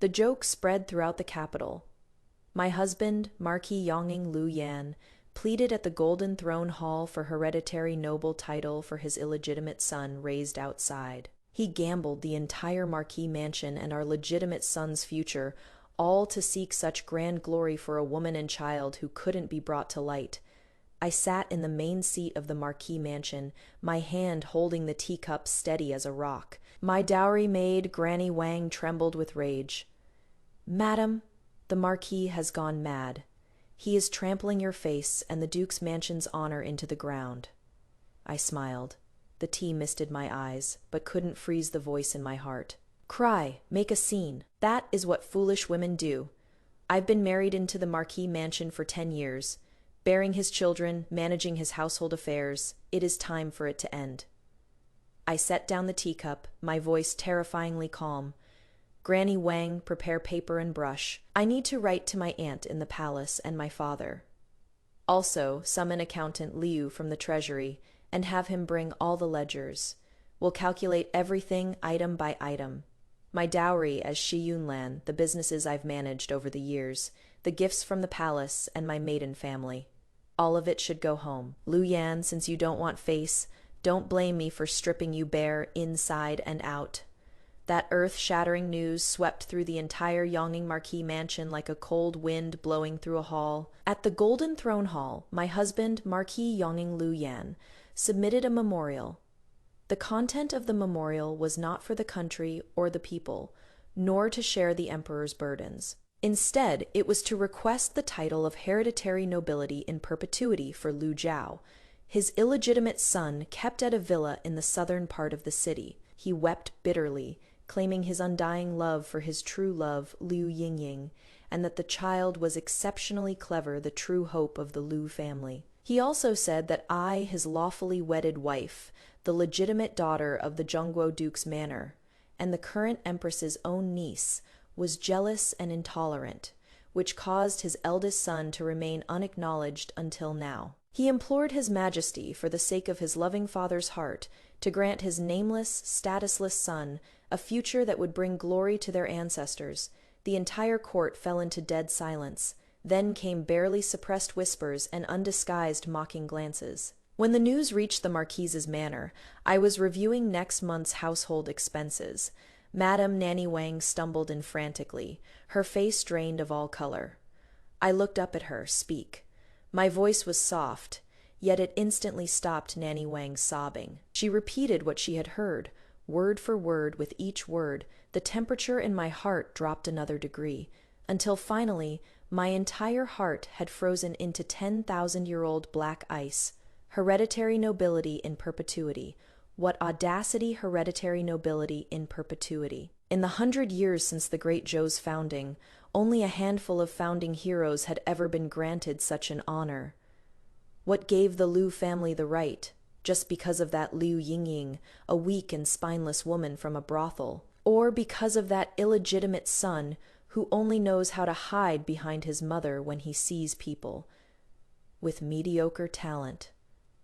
The joke spread throughout the capital. My husband, Marquis Yongning Lu Yan, pleaded at the Golden Throne Hall for hereditary noble title for his illegitimate son raised outside. He gambled the entire Marquis mansion and our legitimate son's future, all to seek such grand glory for a woman and child who couldn't be brought to light. I sat in the main seat of the Marquis mansion, my hand holding the teacup steady as a rock. My dowry maid, Granny Wang, trembled with rage. "Madam, the Marquis has gone mad. He is trampling your face and the Duke's mansion's honor into the ground." I smiled. The tea misted my eyes, but couldn't freeze the voice in my heart. "Cry, make a scene. That is what foolish women do. I've been married into the Marquis mansion for 10 years, bearing his children, managing his household affairs. It is time for it to end." I set down the teacup, my voice terrifyingly calm. "Granny Wang, prepare paper and brush. I need to write to my aunt in the palace and my father. Also, summon accountant Liu from the treasury and have him bring all the ledgers. We'll calculate everything item by item. My dowry as Shi Yunlan, the businesses I've managed over the years, the gifts from the palace, and my maiden family. All of it should go home. Lu Yan, since you don't want face, don't blame me for stripping you bare inside and out." That earth-shattering news swept through the entire Yongning Marquis mansion like a cold wind blowing through a hall. At the Golden Throne Hall, my husband, Marquis Yongning Lu Yan, submitted a memorial. The content of the memorial was not for the country or the people, nor to share the emperor's burdens. Instead, it was to request the title of hereditary nobility in perpetuity for Lu Jiao, his illegitimate son kept at a villa in the southern part of the city. He wept bitterly, claiming his undying love for his true love, Liu Yingying, and that the child was exceptionally clever, the true hope of the Lu family. He also said that I, his lawfully wedded wife, the legitimate daughter of the Zhongguo Duke's manor, and the current empress's own niece, was jealous and intolerant, which caused his eldest son to remain unacknowledged until now. He implored His Majesty, for the sake of his loving father's heart, to grant his nameless, statusless son a future that would bring glory to their ancestors. The entire court fell into dead silence. Then came barely suppressed whispers and undisguised mocking glances. When the news reached the Marquise's manor, I was reviewing next month's household expenses. Madame Nanny Wang stumbled in frantically, her face drained of all color. I looked up at her, speak. My voice was soft, yet it instantly stopped Nanny Wang's sobbing. She repeated what she had heard, word for word. With each word, the temperature in my heart dropped another degree, until finally my entire heart had frozen into 10,000-year-old black ice. Hereditary nobility in perpetuity. What audacity, hereditary nobility in perpetuity. In the 100 years since the Great Zhou's founding, only a handful of founding heroes had ever been granted such an honor. What gave the Lu family the right? Just because of that Liu Yingying, a weak and spineless woman from a brothel? Or because of that illegitimate son who only knows how to hide behind his mother when he sees people? With mediocre talent.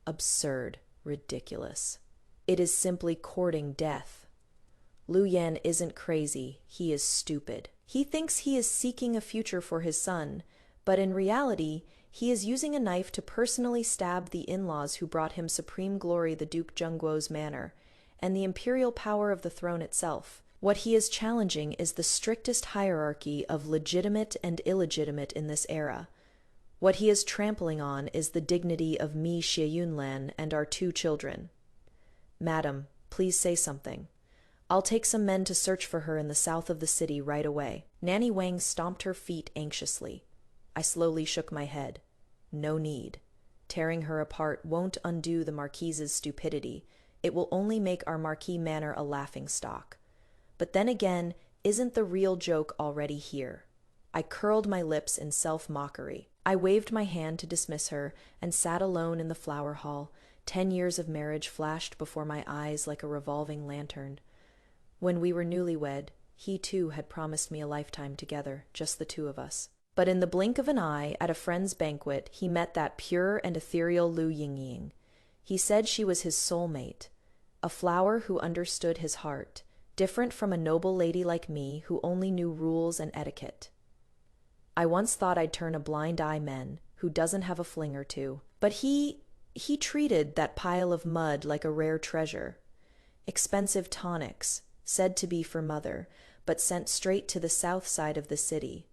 Absurd, ridiculous. It is simply courting death. Lu Yan isn't crazy, he is stupid. He thinks he is seeking a future for his son, but in reality, he is using a knife to personally stab the in-laws who brought him supreme glory, the Duke Zhongguo's manor, and the imperial power of the throne itself. What he is challenging is the strictest hierarchy of legitimate and illegitimate in this era. What he is trampling on is the dignity of me, Shi Yunlan, and our 2 children. Madam, please say something. I'll take some men to search for her in the south of the city right away. Nanny Wang stomped her feet anxiously. I slowly shook my head. No need. Tearing her apart won't undo the Marquise's stupidity. It will only make our Marquis manor a laughingstock. But then again, isn't the real joke already here? I curled my lips in self-mockery. I waved my hand to dismiss her and sat alone in the flower hall. 10 years of marriage flashed before my eyes like a revolving lantern. When we were newlywed, he too had promised me a lifetime together, just the 2 of us. But in the blink of an eye, at a friend's banquet, he met that pure and ethereal Liu Yingying. He said she was his soulmate, a flower who understood his heart, different from a noble lady like me who only knew rules and etiquette. I once thought I'd turn a blind eye men who doesn't have a fling or two, but he treated that pile of mud like a rare treasure. Expensive tonics, said to be for mother, but sent straight to the south side of the city.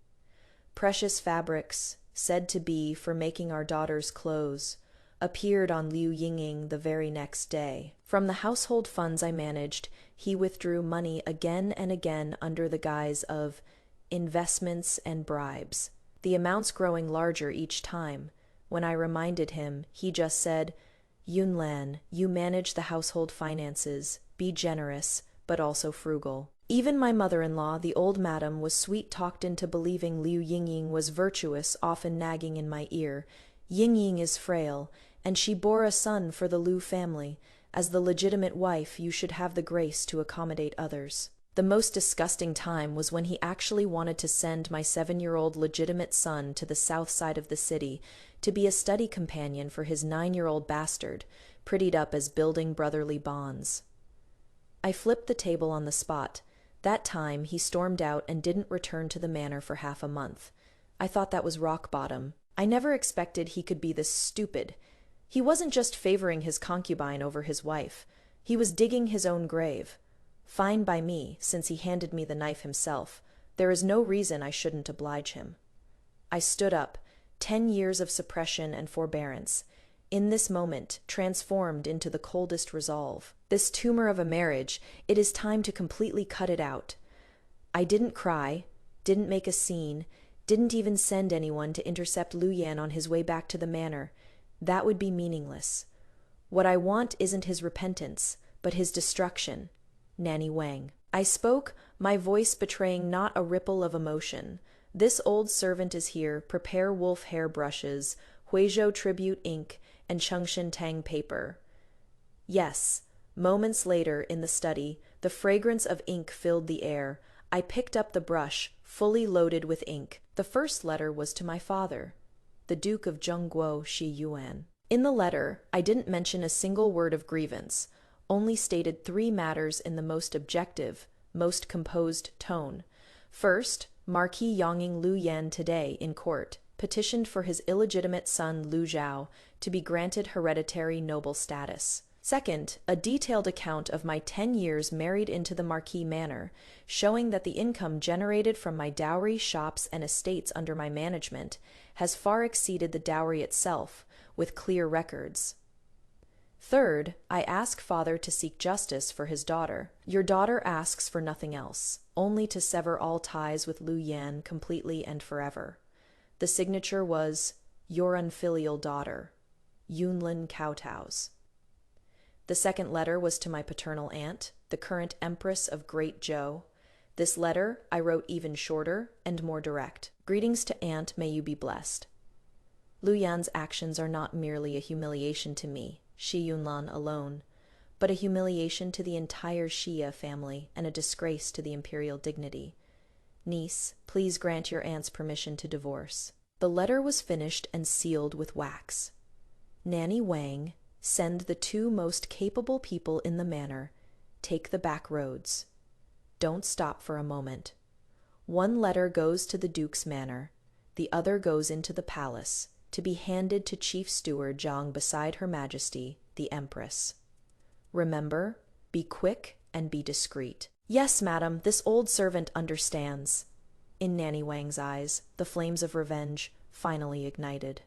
Precious fabrics, said to be for making our daughters' clothes, appeared on Liu Yingning the very next day. From the household funds I managed, he withdrew money again and again under the guise of investments and bribes, the amounts growing larger each time. When I reminded him, he just said, "Yunlan, you manage the household finances. Be generous, but also frugal." Even my mother-in-law, the old madam, was sweet-talked into believing Liu Yingning was virtuous, often nagging in my ear, "Yingning is frail, and she bore a son for the Lu family. As the legitimate wife, you should have the grace to accommodate others." The most disgusting time was when he actually wanted to send my 7-year-old legitimate son to the south side of the city to be a study companion for his 9-year-old bastard, prettied up as building brotherly bonds. I flipped the table on the spot. That time he stormed out and didn't return to the manor for half a month. I thought that was rock bottom. I never expected he could be this stupid. He wasn't just favoring his concubine over his wife. He was digging his own grave. Fine by me, since he handed me the knife himself. There is no reason I shouldn't oblige him. I stood up, 10 years of suppression and forbearance, in this moment transformed into the coldest resolve. This tumor of a marriage, it is time to completely cut it out. I didn't cry, didn't make a scene, didn't even send anyone to intercept Lu Yan on his way back to the manor. That would be meaningless. What I want isn't his repentance, but his destruction. Nanny Wang. I spoke, my voice betraying not a ripple of emotion. This old servant is here. Prepare wolf hair brushes, Huizhou tribute ink, and Chengshan Tang paper. Yes. Moments later, in the study, the fragrance of ink filled the air. I picked up the brush, fully loaded with ink. The first letter was to my father, the Duke of Zhengguo Shi Yuan. In the letter, I didn't mention a single word of grievance, only stated 3 matters in the most objective, most composed tone. First, Marquis Yongning Lu Yan today, in court, petitioned for his illegitimate son Lu Zhao to be granted hereditary noble status. Second, a detailed account of my 10 years married into the Marquis manor, showing that the income generated from my dowry, shops, and estates under my management has far exceeded the dowry itself, with clear records. Third, I ask father to seek justice for his daughter. Your daughter asks for nothing else, only to sever all ties with Lu Yan completely and forever. The signature was, "Your unfilial daughter, Yunlin Kowtows." The second letter was to my paternal aunt, the current empress of Great Zhou. This letter I wrote even shorter and more direct. Greetings to aunt, may you be blessed. Lu Yan's actions are not merely a humiliation to me, Shi Yunlan alone, but a humiliation to the entire Xia family and a disgrace to the imperial dignity. Niece, please grant your aunt's permission to divorce. The letter was finished and sealed with wax. Nanny Wang, send the 2 most capable people in the manor. Take the back roads. Don't stop for a moment. 1 letter goes to the Duke's manor. The other goes into the palace, to be handed to Chief Steward Zhang beside Her Majesty, the Empress. Remember, be quick and be discreet. Yes, madam, this old servant understands. In Nanny Wang's eyes, the flames of revenge finally ignited.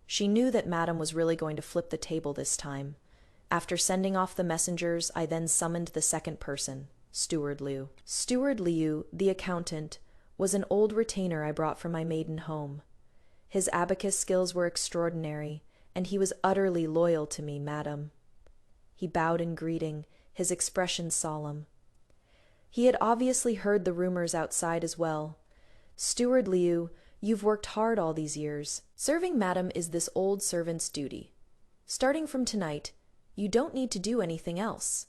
She knew that madam was really going to flip the table this time. After sending off the messengers, I then summoned the second person, Steward Liu. Steward Liu, the accountant, was an old retainer I brought from my maiden home. His abacus skills were extraordinary, and he was utterly loyal to me, madam. He bowed in greeting, his expression solemn. He had obviously heard the rumors outside as well. Steward Liu, you've worked hard all these years. Serving madam is this old servant's duty. Starting from tonight, you don't need to do anything else.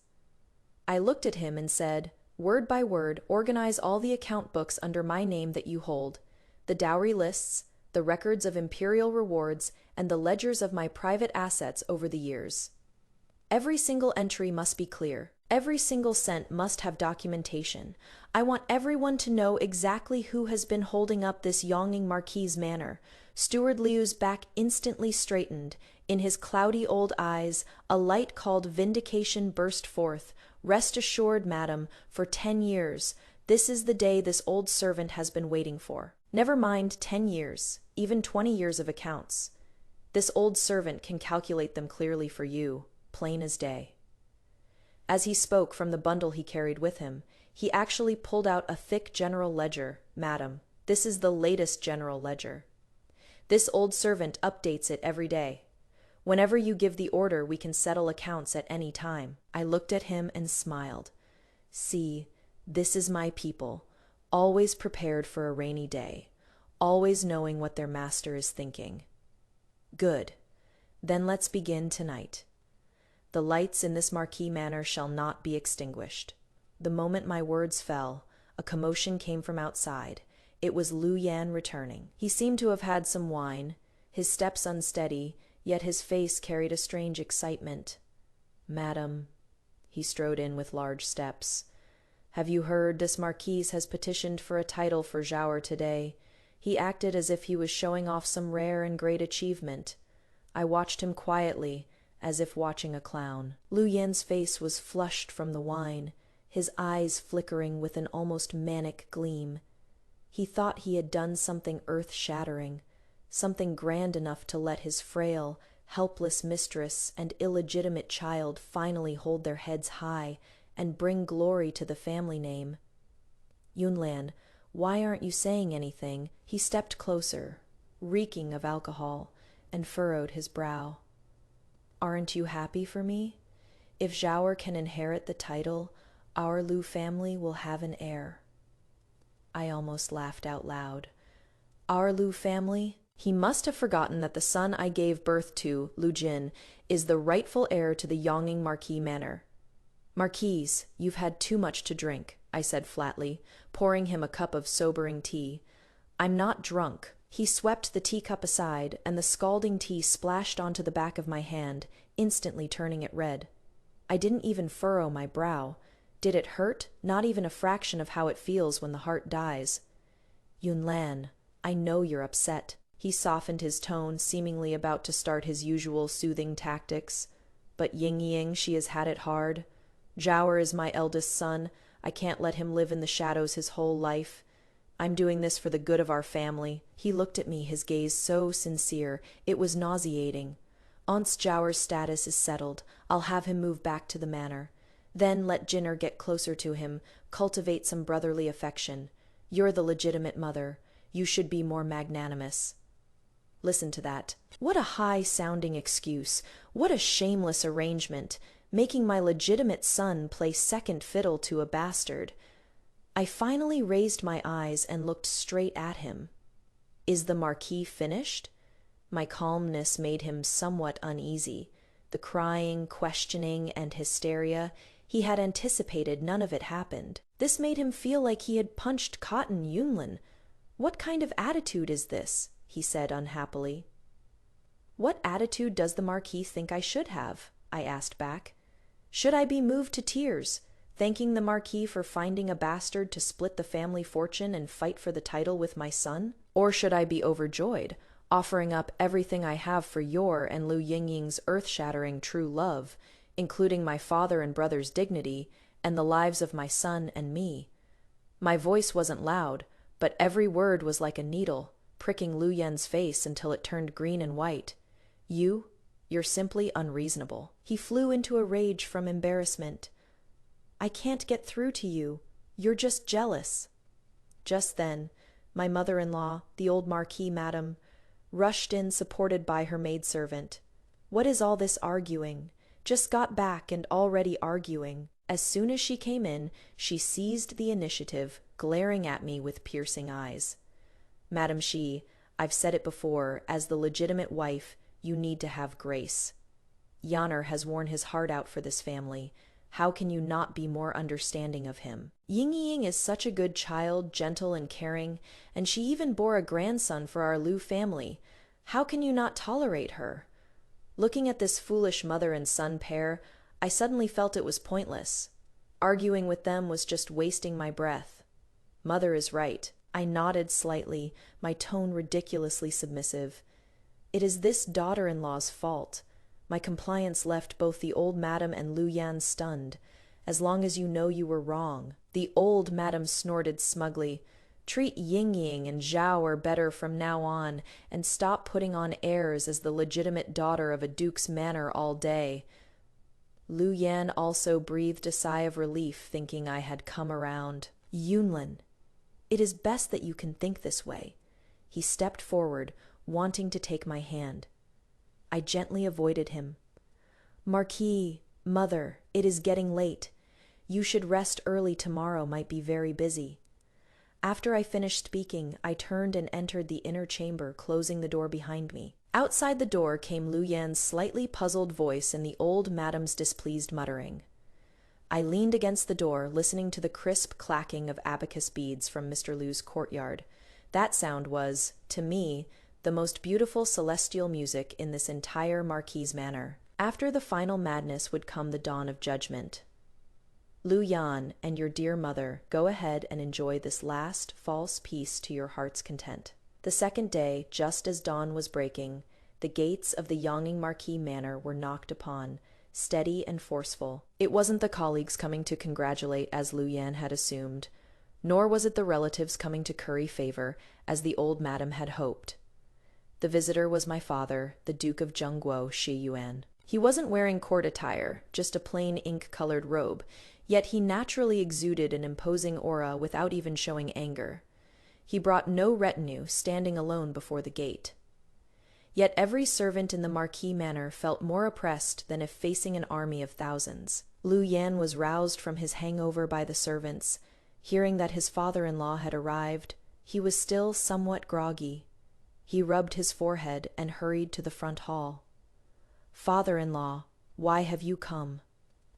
I looked at him and said, word by word, organize all the account books under my name that you hold, the dowry lists, the records of imperial rewards, and the ledgers of my private assets over the years. Every single entry must be clear. Every single cent must have documentation. I want everyone to know exactly who has been holding up this Yongning Marquis manor. Steward Liu's back instantly straightened. In his cloudy old eyes, a light called vindication burst forth. Rest assured, madam, for 10 years. This is the day this old servant has been waiting for. Never mind 10 years, even 20 years of accounts. This old servant can calculate them clearly for you, plain as day. As he spoke from the bundle he carried with him, he actually pulled out a thick general ledger. Madam, this is the latest general ledger. This old servant updates it every day. Whenever you give the order, we can settle accounts at any time. I looked at him and smiled. See, this is my people, always prepared for a rainy day, always knowing what their master is thinking. Good. Then let's begin tonight. The lights in this Marquis manor shall not be extinguished. The moment my words fell, a commotion came from outside. It was Lu Yan returning. He seemed to have had some wine, his steps unsteady, yet his face carried a strange excitement. Madam, he strode in with large steps. Have you heard this Marquis has petitioned for a title for Zhaor today? He acted as if he was showing off some rare and great achievement. I watched him quietly, as if watching a clown. Lu Yan's face was flushed from the wine, his eyes flickering with an almost manic gleam. He thought he had done something earth-shattering, something grand enough to let his frail, helpless mistress and illegitimate child finally hold their heads high and bring glory to the family name. Yunlan, why aren't you saying anything? He stepped closer, reeking of alcohol, and furrowed his brow. Aren't you happy for me? If Zhaor can inherit the title, our Lu family will have an heir. I almost laughed out loud. Our Lu family? He must have forgotten that the son I gave birth to, Lu Jin, is the rightful heir to the Yongning Marquis manor. Marquise, you've had too much to drink, I said flatly, pouring him a cup of sobering tea. I'm not drunk. He swept the teacup aside, and the scalding tea splashed onto the back of my hand, instantly turning it red. I didn't even furrow my brow. Did it hurt? Not even a fraction of how it feels when the heart dies. Yunlan, I know you're upset. He softened his tone, seemingly about to start his usual soothing tactics. But Ying, she has had it hard. Zhaor is my eldest son. I can't let him live in the shadows his whole life. I'm doing this for the good of our family. He looked at me, his gaze so sincere, it was nauseating. Once Zhaor's status is settled, I'll have him move back to the manor. Then let Jinner get closer to him, cultivate some brotherly affection. You're the legitimate mother. You should be more magnanimous. Listen to that. What a high-sounding excuse. What a shameless arrangement, making my legitimate son play second fiddle to a bastard. I finally raised my eyes and looked straight at him. Is the Marquis finished? My calmness made him somewhat uneasy. The crying, questioning, and hysteria, he had anticipated none of it happened. This made him feel like he had punched Cotton Yunlin. What kind of attitude is this? He said unhappily. What attitude does the Marquis think I should have? I asked back. Should I be moved to tears, thanking the Marquis for finding a bastard to split the family fortune and fight for the title with my son? Or should I be overjoyed, offering up everything I have for your and Lu Yingying's earth-shattering true love, including my father and brother's dignity, and the lives of my son and me? My voice wasn't loud, but every word was like a needle, pricking Lu Yan's face until it turned green and white. You're simply unreasonable. He flew into a rage from embarrassment. I can't get through to you. You're just jealous. Just then, my mother-in-law, the old Marquis madam, rushed in supported by her maidservant. What is all this arguing? Just got back and already arguing. As soon as she came in, she seized the initiative, glaring at me with piercing eyes. Madam Shi, I've said it before, as the legitimate wife, you need to have grace. Yaner has worn his heart out for this family. How can you not be more understanding of him? Ying is such a good child, gentle and caring, and she even bore a grandson for our Lu family. How can you not tolerate her? Looking at this foolish mother and son pair, I suddenly felt it was pointless. Arguing with them was just wasting my breath. Mother is right. I nodded slightly, my tone ridiculously submissive. It is this daughter-in-law's fault. My compliance left both the old madam and Lu Yan stunned. As long as you know you were wrong. The old madam snorted smugly. Treat Ying Ying and Zhao better from now on, and stop putting on airs as the legitimate daughter of a duke's manor all day. Lu Yan also breathed a sigh of relief, thinking I had come around. Yunlin, it is best that you can think this way. He stepped forward, wanting to take my hand. I gently avoided him. Marquis, mother, it is getting late. You should rest early tomorrow, might be very busy. After I finished speaking, I turned and entered the inner chamber, closing the door behind me. Outside the door came Lu Yan's slightly puzzled voice and the old madam's displeased muttering. I leaned against the door, listening to the crisp clacking of abacus beads from Mr. Lu's courtyard. That sound was, to me, the most beautiful celestial music in this entire Marquis manor. After the final madness would come the dawn of judgment. Lu Yan and your dear mother, go ahead and enjoy this last false peace to your heart's content. The second day, just as dawn was breaking, the gates of the Yongning Marquis manor were knocked upon, steady and forceful. It wasn't the colleagues coming to congratulate as Lu Yan had assumed, nor was it the relatives coming to curry favor as the old madam had hoped. The visitor was my father, the Duke of Zhengguo Shi Yuan. He wasn't wearing court attire, just a plain ink-colored robe, yet he naturally exuded an imposing aura without even showing anger. He brought no retinue, standing alone before the gate. Yet every servant in the Marquis manor felt more oppressed than if facing an army of thousands. Lu Yan was roused from his hangover by the servants. Hearing that his father-in-law had arrived, he was still somewhat groggy. He rubbed his forehead and hurried to the front hall. Father-in-law, why have you come?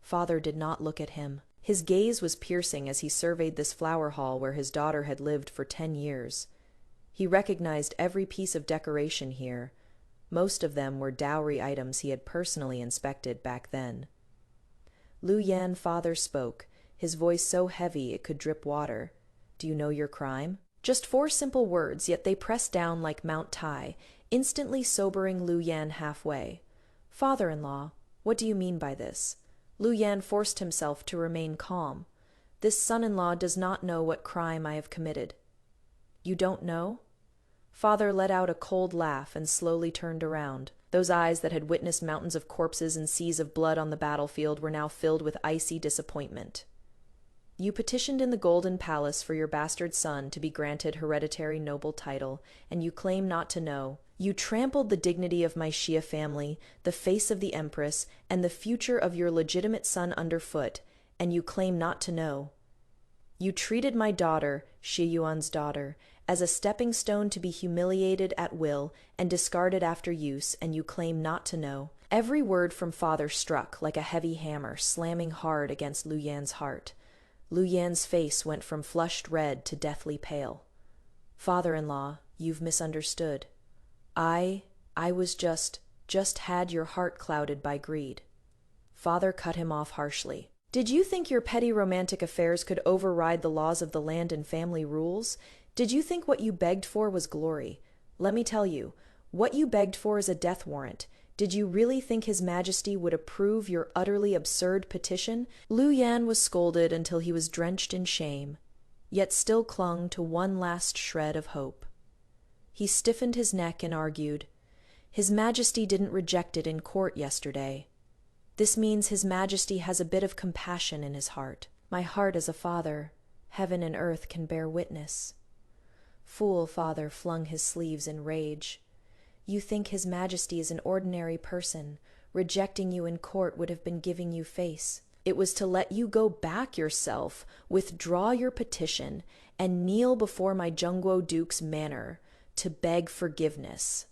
Father did not look at him. His gaze was piercing as he surveyed this flower hall where his daughter had lived for 10 years. He recognized every piece of decoration here. Most of them were dowry items he had personally inspected back then. Lu Yan father spoke, his voice so heavy it could drip water. Do you know your crime? Just 4 simple words, yet they pressed down like Mount Tai, instantly sobering Lu Yan halfway. Father-in-law, what do you mean by this? Lu Yan forced himself to remain calm. This son-in-law does not know what crime I have committed. You don't know? Father let out a cold laugh and slowly turned around. Those eyes that had witnessed mountains of corpses and seas of blood on the battlefield were now filled with icy disappointment. You petitioned in the Golden Palace for your bastard son to be granted hereditary noble title, and you claim not to know. You trampled the dignity of my Xia family, the face of the Empress, and the future of your legitimate son underfoot, and you claim not to know. You treated my daughter, Shi Yuan's daughter, as a stepping stone to be humiliated at will and discarded after use, and you claim not to know. Every word from father struck like a heavy hammer, slamming hard against Lu Yan's heart. Lu Yan's face went from flushed red to deathly pale. Father-in-law, you've misunderstood. I was just had your heart clouded by greed. Father cut him off harshly. Did you think your petty romantic affairs could override the laws of the land and family rules? Did you think what you begged for was glory? Let me tell you, what you begged for is a death warrant. Did you really think His Majesty would approve your utterly absurd petition? Lu Yan was scolded until he was drenched in shame, yet still clung to one last shred of hope. He stiffened his neck and argued, His Majesty didn't reject it in court yesterday. This means His Majesty has a bit of compassion in his heart. My heart as a father, heaven and earth can bear witness. Fool father flung his sleeves in rage. You think His Majesty is an ordinary person. Rejecting you in court would have been giving you face. It was to let you go back yourself, withdraw your petition, and kneel before my Zhengguo Duke's manor to beg forgiveness.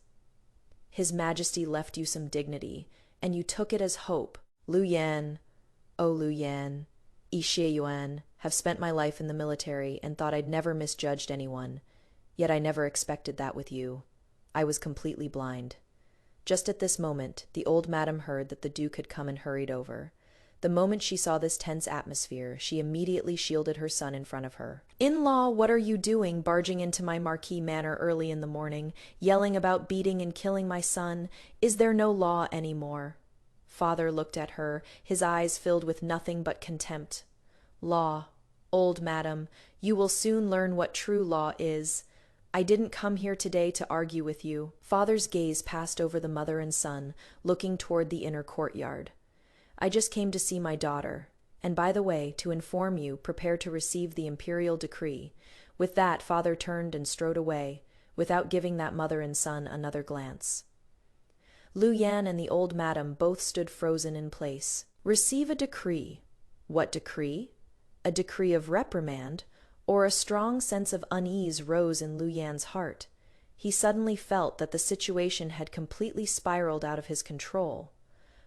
His Majesty left you some dignity, and you took it as hope. Lu Yan, oh Lu Yan, Xie Yuan, have spent my life in the military and thought I'd never misjudged anyone. Yet I never expected that with you. I was completely blind. Just at this moment, the old madam heard that the Duke had come and hurried over. The moment she saw this tense atmosphere, she immediately shielded her son in front of her. "In-law, what are you doing, barging into my Marquis manor early in the morning, yelling about beating and killing my son? Is there no law anymore?" Father looked at her, his eyes filled with nothing but contempt. "Law. Old madam, you will soon learn what true law is. I didn't come here today to argue with you." Father's gaze passed over the mother and son, looking toward the inner courtyard. "I just came to see my daughter. And by the way, to inform you, prepare to receive the imperial decree." With that, father turned and strode away, without giving that mother and son another glance. Lu Yan and the old madam both stood frozen in place. Receive a decree. What decree? A decree of reprimand, or a strong sense of unease rose in Lu Yan's heart. He suddenly felt that the situation had completely spiraled out of his control.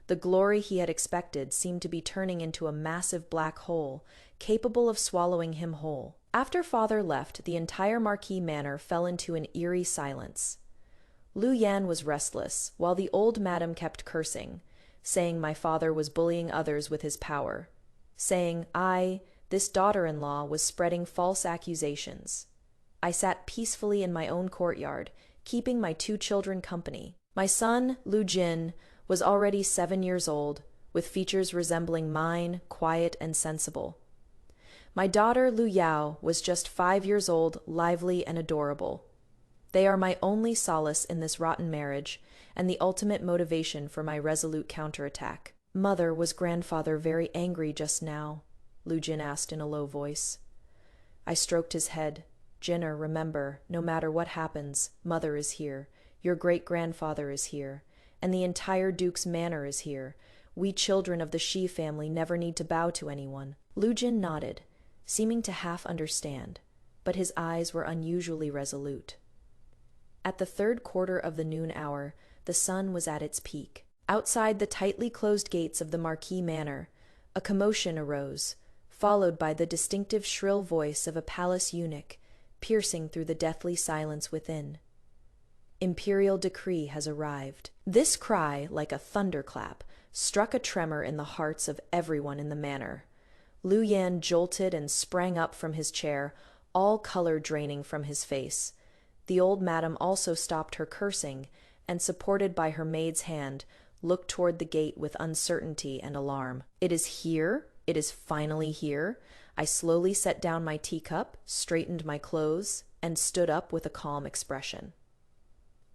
The glory he had expected seemed to be turning into a massive black hole, capable of swallowing him whole. After father left, the entire Marquis manor fell into an eerie silence. Lu Yan was restless, while the old madam kept cursing, saying my father was bullying others with his power, saying this daughter-in-law, was spreading false accusations. I sat peacefully in my own courtyard, keeping my 2 children company. My son, Lu Jin, was already 7 years old, with features resembling mine, quiet and sensible. My daughter, Lu Yao, was just 5 years old, lively and adorable. They are my only solace in this rotten marriage, and the ultimate motivation for my resolute counterattack. "Mother, was grandfather very angry just now?" Lu Jin asked in a low voice. I stroked his head. "Jinner, remember, no matter what happens, mother is here, your great-grandfather is here, and the entire Duke's manor is here. We children of the Shi family never need to bow to anyone." Lu Jin nodded, seeming to half understand, but his eyes were unusually resolute. At the 3rd quarter of the noon hour, the sun was at its peak. Outside the tightly closed gates of the Marquis manor, a commotion arose, followed by the distinctive shrill voice of a palace eunuch, piercing through the deathly silence within. "Imperial decree has arrived." This cry, like a thunderclap, struck a tremor in the hearts of everyone in the manor. Lu Yan jolted and sprang up from his chair, all color draining from his face. The old madam also stopped her cursing, and, supported by her maid's hand, looked toward the gate with uncertainty and alarm. "It is here? It is finally here?" I slowly set down my teacup, straightened my clothes, and stood up with a calm expression.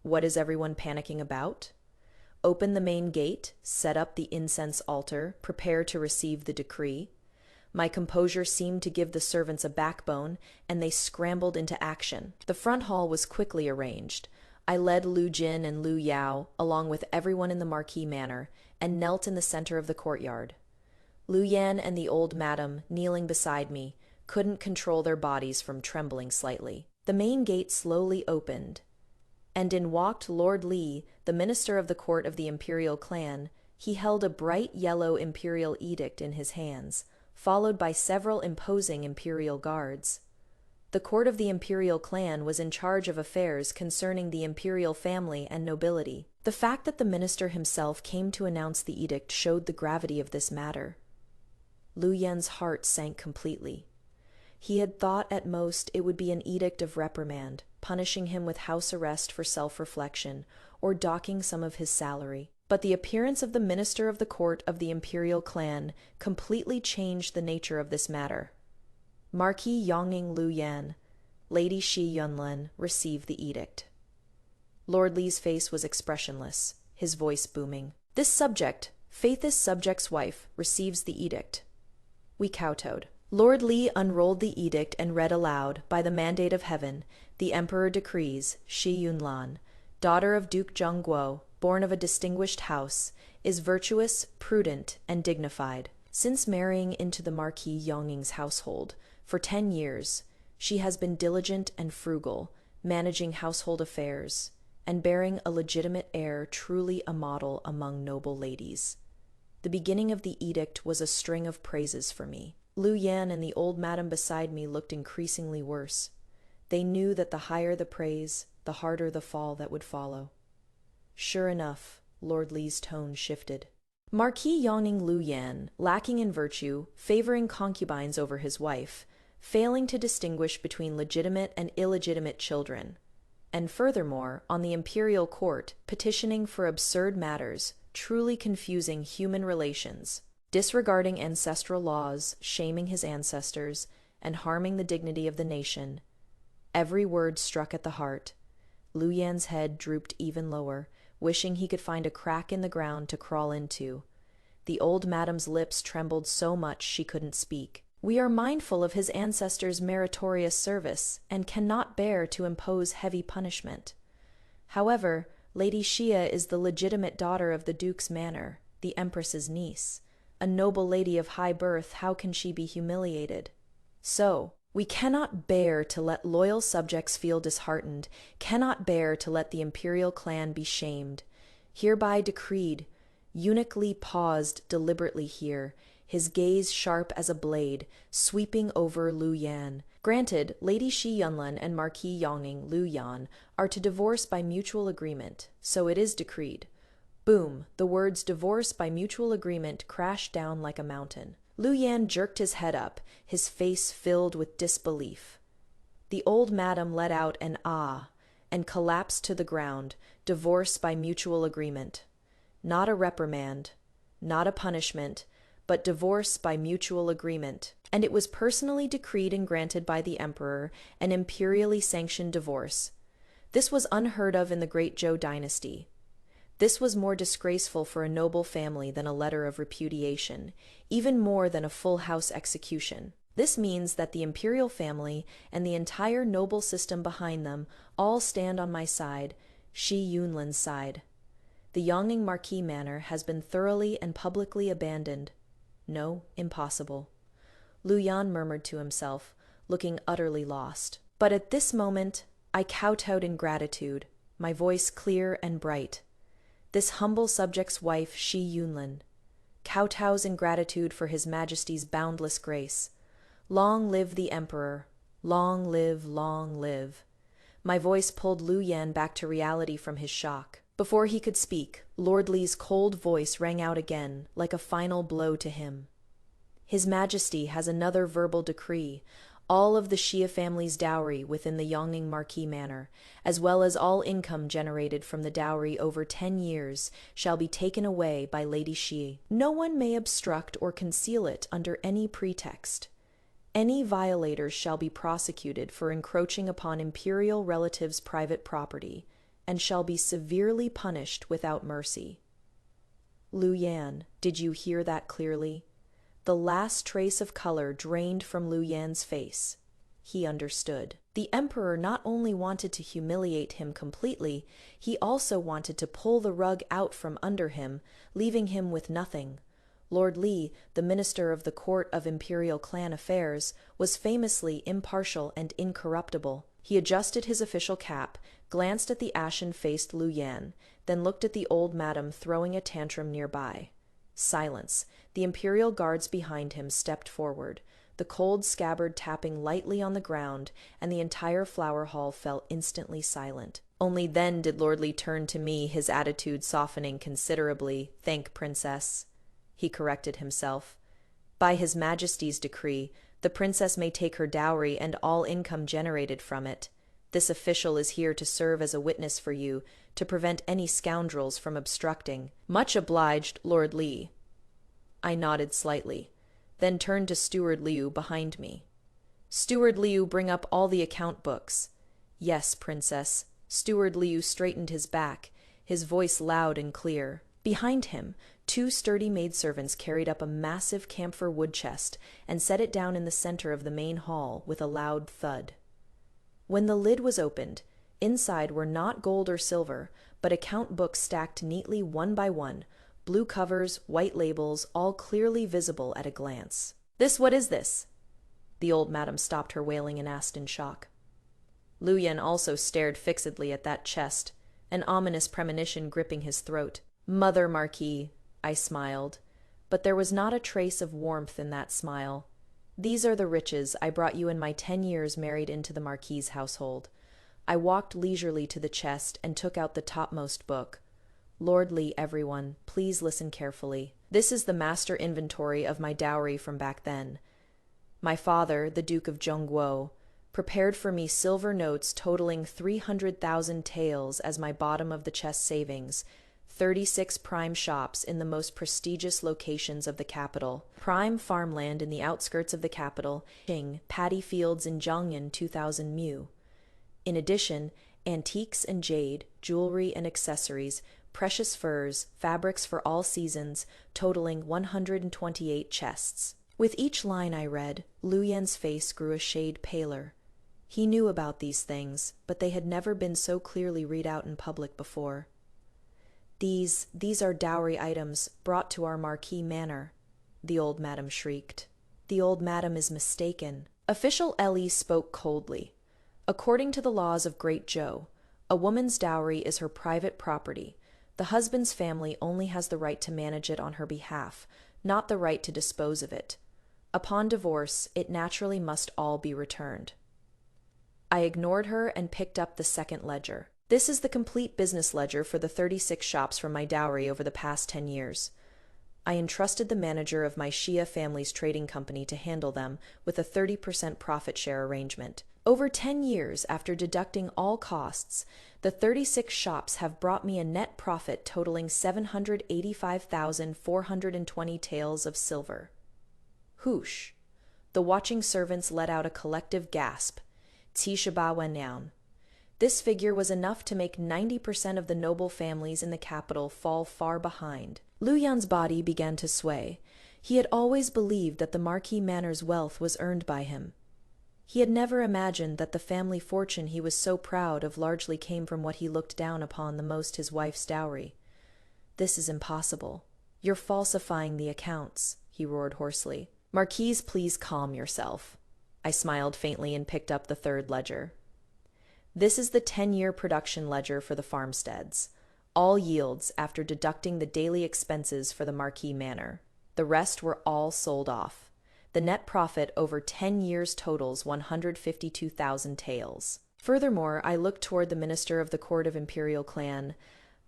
"What is everyone panicking about?" "Open the main gate, set up the incense altar, prepare to receive the decree." My composure seemed to give the servants a backbone, and they scrambled into action. The front hall was quickly arranged. I led Lu Jin and Lu Yao, along with everyone in the Marquis manor, and knelt in the center of the courtyard. Lu Yan and the old madam, kneeling beside me, couldn't control their bodies from trembling slightly. The main gate slowly opened, and in walked Lord Li, the minister of the court of the imperial clan. He held a bright yellow imperial edict in his hands, followed by several imposing imperial guards. The court of the imperial clan was in charge of affairs concerning the imperial family and nobility. The fact that the minister himself came to announce the edict showed the gravity of this matter. Lu Yan's heart sank completely. He had thought at most it would be an edict of reprimand, punishing him with house arrest for self-reflection, or docking some of his salary. But the appearance of the minister of the court of the imperial clan completely changed the nature of this matter. Marquis Yongning Lu Yan, Lady Shi Yunlin, received the edict. Lord Li's face was expressionless, his voice booming. "This subject, Faith's subject's wife, receives the edict." We kowtowed. Lord Li unrolled the edict and read aloud, "By the mandate of heaven, the emperor decrees, Shi Yunlan, daughter of Duke Zhongguo, born of a distinguished house, is virtuous, prudent, and dignified. Since marrying into the Marquis Yongning's household, for 10 years, she has been diligent and frugal, managing household affairs, and bearing a legitimate heir, truly a model among noble ladies." The beginning of the edict was a string of praises for me. Lu Yan and the old madam beside me looked increasingly worse. They knew that the higher the praise, the harder the fall that would follow. Sure enough, Lord Li's tone shifted. Marquis Yongning Lu Yan, lacking in virtue, favoring concubines over his wife, failing to distinguish between legitimate and illegitimate children, and furthermore, on the imperial court, petitioning for absurd matters, truly confusing human relations, disregarding ancestral laws, shaming his ancestors, and harming the dignity of the nation. Every word struck at the heart. Lu Yan's head drooped even lower, wishing he could find a crack in the ground to crawl into. The old madam's lips trembled so much she couldn't speak. We are mindful of his ancestors' meritorious service, and cannot bear to impose heavy punishment. However, Lady Xia is the legitimate daughter of the Duke's manor, the Empress's niece. A noble lady of high birth, how can she be humiliated? So, we cannot bear to let loyal subjects feel disheartened, cannot bear to let the imperial clan be shamed. Hereby decreed. Eunuch Li paused deliberately here, his gaze sharp as a blade, sweeping over Lu Yan. Granted, Lady Shi Yunlin and Marquis Yongning Lu Yan are to divorce by mutual agreement, so it is decreed. Boom, the words divorce by mutual agreement crashed down like a mountain. Lu Yan jerked his head up, his face filled with disbelief. The old madam let out an ah, and collapsed to the ground, divorce by mutual agreement. Not a reprimand, not a punishment, but divorce by mutual agreement. And it was personally decreed and granted by the emperor, an imperially sanctioned divorce. This was unheard of in the great Zhou dynasty. This was more disgraceful for a noble family than a letter of repudiation, even more than a full house execution. This means that the imperial family and the entire noble system behind them all stand on my side, Shi Yunlin's side. The Yongning Marquis manor has been thoroughly and publicly abandoned. No, impossible. Lu Yan murmured to himself, looking utterly lost. But at this moment, I kowtowed in gratitude, my voice clear and bright. This humble subject's wife, Shi Yunlin, kowtows in gratitude for His Majesty's boundless grace. Long live the Emperor! Long live, long live! My voice pulled Lu Yan back to reality from his shock. Before he could speak, Lord Li's cold voice rang out again, like a final blow to him. His Majesty has another verbal decree. All of the Xia family's dowry within the Yongning Marquis manor, as well as all income generated from the dowry over 10 years, shall be taken away by Lady Xi. No one may obstruct or conceal it under any pretext. Any violators shall be prosecuted for encroaching upon imperial relatives' private property, and shall be severely punished without mercy. Lu Yan, did you hear that clearly? The last trace of color drained from Lu Yan's face. He understood. The emperor not only wanted to humiliate him completely, he also wanted to pull the rug out from under him, leaving him with nothing. Lord Li, the minister of the court of imperial clan affairs, was famously impartial and incorruptible. He adjusted his official cap, glanced at the ashen-faced Lu Yan, then looked at the old madam throwing a tantrum nearby. Silence. The imperial guards behind him stepped forward, the cold scabbard tapping lightly on the ground, and the entire flower hall fell instantly silent. Only then did Lord Li turn to me, his attitude softening considerably. Thank Princess. He corrected himself. By His Majesty's decree, the princess may take her dowry and all income generated from it. This official is here to serve as a witness for you, to prevent any scoundrels from obstructing. Much obliged, Lord Li. I nodded slightly, then turned to Steward Liu behind me. Steward Liu, bring up all the account books. Yes, Princess. Steward Liu straightened his back, his voice loud and clear. Behind him, 2 sturdy maidservants carried up a massive camphor wood chest and set it down in the center of the main hall with a loud thud. When the lid was opened, inside were not gold or silver, but account books stacked neatly one by one, blue covers, white labels, all clearly visible at a glance. What is this? The old madam stopped her wailing and asked in shock. Lu Yan also stared fixedly at that chest, an ominous premonition gripping his throat. Mother Marquis, I smiled, but there was not a trace of warmth in that smile. These are the riches I brought you in my 10 years married into the Marquis's household. I walked leisurely to the chest and took out the topmost book. Lord Li, everyone, please listen carefully. This is the master inventory of my dowry from back then. My father, the Duke of Zhongguo, prepared for me silver notes totaling 300,000 taels as my bottom of the chest savings, 36 prime shops in the most prestigious locations of the capital, prime farmland in the outskirts of the capital, paddy fields in Jiangyan 2,000 mu. In addition, antiques and jade, jewelry and accessories, precious furs, fabrics for all seasons, totaling 128 chests. With each line I read, Lu Yan's face grew a shade paler. He knew about these things, but they had never been so clearly read out in public before. These are dowry items brought to our Marquis manor, the old madam shrieked. The old madam is mistaken. Official Ellie spoke coldly. According to the laws of Great Zhou, a woman's dowry is her private property. The husband's family only has the right to manage it on her behalf, not the right to dispose of it. Upon divorce, it naturally must all be returned. I ignored her and picked up the second ledger. This is the complete business ledger for the 36 shops from my dowry over the past 10 years. I entrusted the manager of my Shia family's trading company to handle them with a 30% profit share arrangement. Over 10 years after deducting all costs, the 36 shops have brought me a net profit totaling 785,420 taels of silver. Whoosh! The watching servants let out a collective gasp. This figure was enough to make 90% of the noble families in the capital fall far behind. Lu Yan's body began to sway. He had always believed that the Marquis Manor's wealth was earned by him. He had never imagined that the family fortune he was so proud of largely came from what he looked down upon the most, his wife's dowry. This is impossible. You're falsifying the accounts, he roared hoarsely. Marquise, please calm yourself. I smiled faintly and picked up the third ledger. This is the 10-year production ledger for the farmsteads. All yields after deducting the daily expenses for the Marquis Manor. The rest were all sold off. The net profit over 10 years totals 152,000 taels. Furthermore, I looked toward the minister of the court of imperial clan.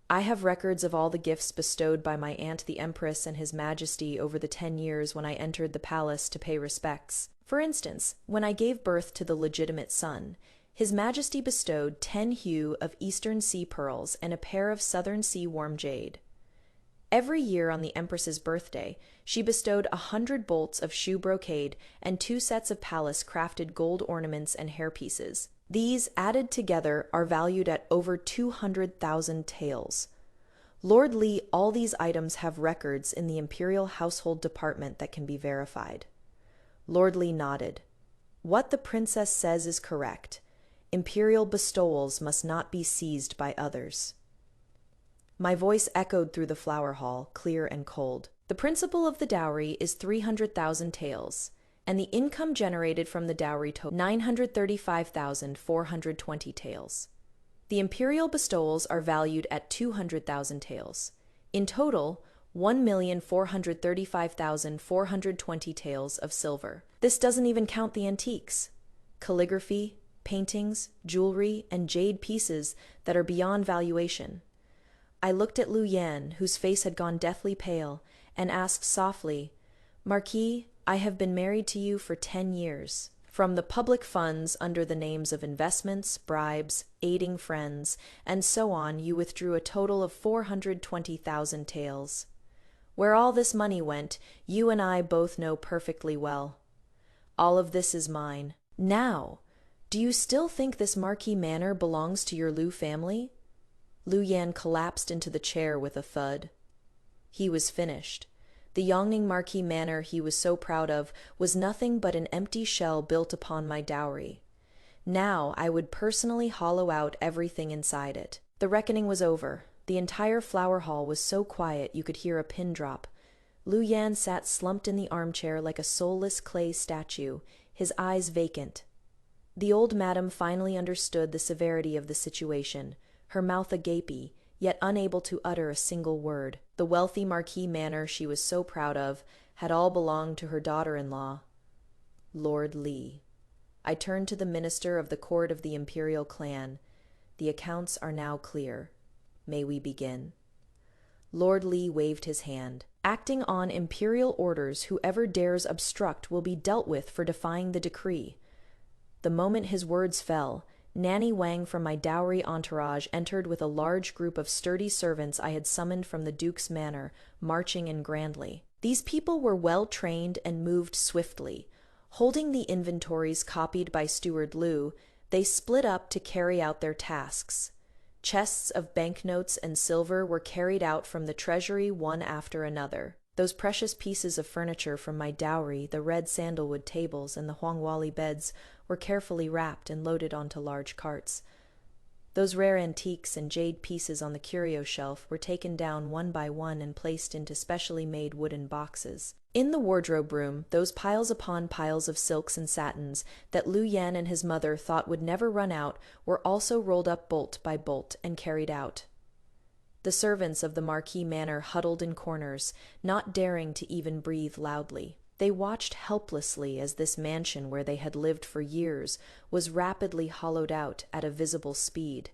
I have records of all the gifts bestowed by my aunt the Empress and His Majesty over the 10 years when I entered the palace to pay respects. For instance, when I gave birth to the legitimate son, His Majesty bestowed 10 hue of Eastern Sea pearls and a pair of Southern Sea warm jade. Every year on the Empress's birthday, she bestowed 100 bolts of shoe brocade and 2 sets of palace-crafted gold ornaments and hairpieces. These, added together, are valued at over 200,000 taels. Lord Li, all these items have records in the Imperial Household Department that can be verified. Lord Li nodded. What the princess says is correct. Imperial bestowals must not be seized by others. My voice echoed through the flower hall, clear and cold. The principal of the dowry is 300,000 taels, and the income generated from the dowry total 935,420 taels. The imperial bestowals are valued at 200,000 taels. In total, 1,435,420 taels of silver. This doesn't even count the antiques, calligraphy, paintings, jewelry, and jade pieces that are beyond valuation. I looked at Lu Yan, whose face had gone deathly pale, and asked softly, Marquis, I have been married to you for 10 years. From the public funds under the names of investments, bribes, aiding friends, and so on, you withdrew a total of 420,000 taels. Where all this money went, you and I both know perfectly well. All of this is mine. Now, do you still think this Marquis Manor belongs to your Lu family? Lu Yan collapsed into the chair with a thud. He was finished. The Yongning Marquis Manor he was so proud of was nothing but an empty shell built upon my dowry. Now I would personally hollow out everything inside it. The reckoning was over. The entire flower hall was so quiet you could hear a pin drop. Lu Yan sat slumped in the armchair like a soulless clay statue, his eyes vacant. The old madam finally understood the severity of the situation, her mouth agapey, yet unable to utter a single word. The wealthy Marquis Manor she was so proud of had all belonged to her daughter-in-law, Lord Li. I turned to the minister of the court of the imperial clan. The accounts are now clear. May we begin? Lord Li waved his hand. Acting on imperial orders, whoever dares obstruct will be dealt with for defying the decree. The moment his words fell, Nanny Wang from my dowry entourage entered with a large group of sturdy servants I had summoned from the Duke's manor, marching in grandly. These people were well trained and moved swiftly. Holding the inventories copied by Steward Liu, they split up to carry out their tasks. Chests of banknotes and silver were carried out from the treasury one after another. Those precious pieces of furniture from my dowry, the red sandalwood tables and the huangwali beds, were carefully wrapped and loaded onto large carts. Those rare antiques and jade pieces on the curio shelf were taken down one by one and placed into specially made wooden boxes. In the wardrobe room, those piles upon piles of silks and satins that Lu Yan and his mother thought would never run out were also rolled up bolt by bolt and carried out. The servants of the Marquis manor huddled in corners, not daring to even breathe loudly. They watched helplessly as this mansion where they had lived for years was rapidly hollowed out at a visible speed.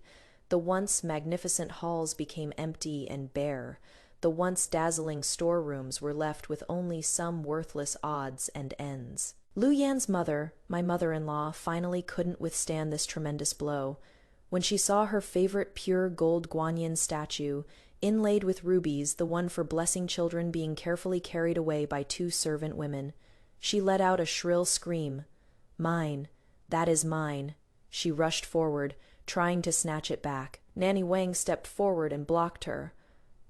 The once magnificent halls became empty and bare. The once dazzling storerooms were left with only some worthless odds and ends. Lu Yan's mother, my mother-in-law, finally couldn't withstand this tremendous blow. When she saw her favorite pure gold guanyin statue, inlaid with rubies, the one for blessing children, being carefully carried away by two servant women, she let out a shrill scream. "Mine, that is mine." She rushed forward, trying to snatch it back. Nanny Wang stepped forward and blocked her.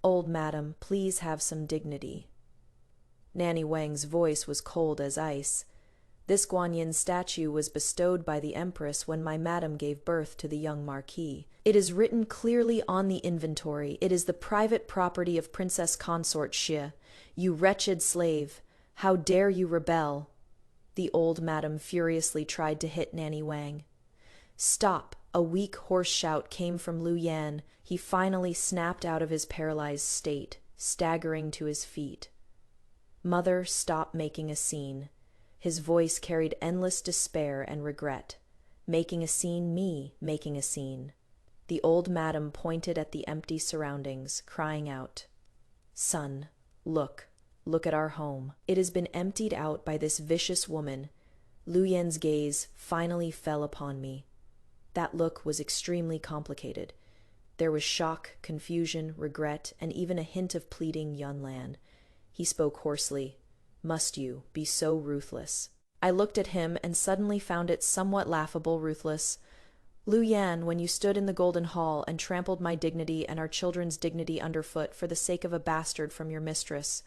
"Old madam, please have some dignity." Nanny Wang's voice was cold as ice. "This guanyin statue was bestowed by the Empress when my madam gave birth to the young Marquis. It is written clearly on the inventory. It is the private property of Princess Consort Xie. You wretched slave! How dare you rebel?" The old madam furiously tried to hit Nanny Wang. "Stop!" A weak, hoarse shout came from Lu Yan. He finally snapped out of his paralyzed state, staggering to his feet. "Mother, stop making a scene." His voice carried endless despair and regret. "Making a scene, me making a scene." The old madam pointed at the empty surroundings, crying out, "Son, look at our home. It has been emptied out by this vicious woman." Lu Yan's gaze finally fell upon me. That look was extremely complicated. There was shock, confusion, regret, and even a hint of pleading Yunlan. He spoke hoarsely. "Must you be so ruthless?" I looked at him and suddenly found it somewhat laughable ruthless. "Lu Yan, when you stood in the Golden Hall and trampled my dignity and our children's dignity underfoot for the sake of a bastard from your mistress,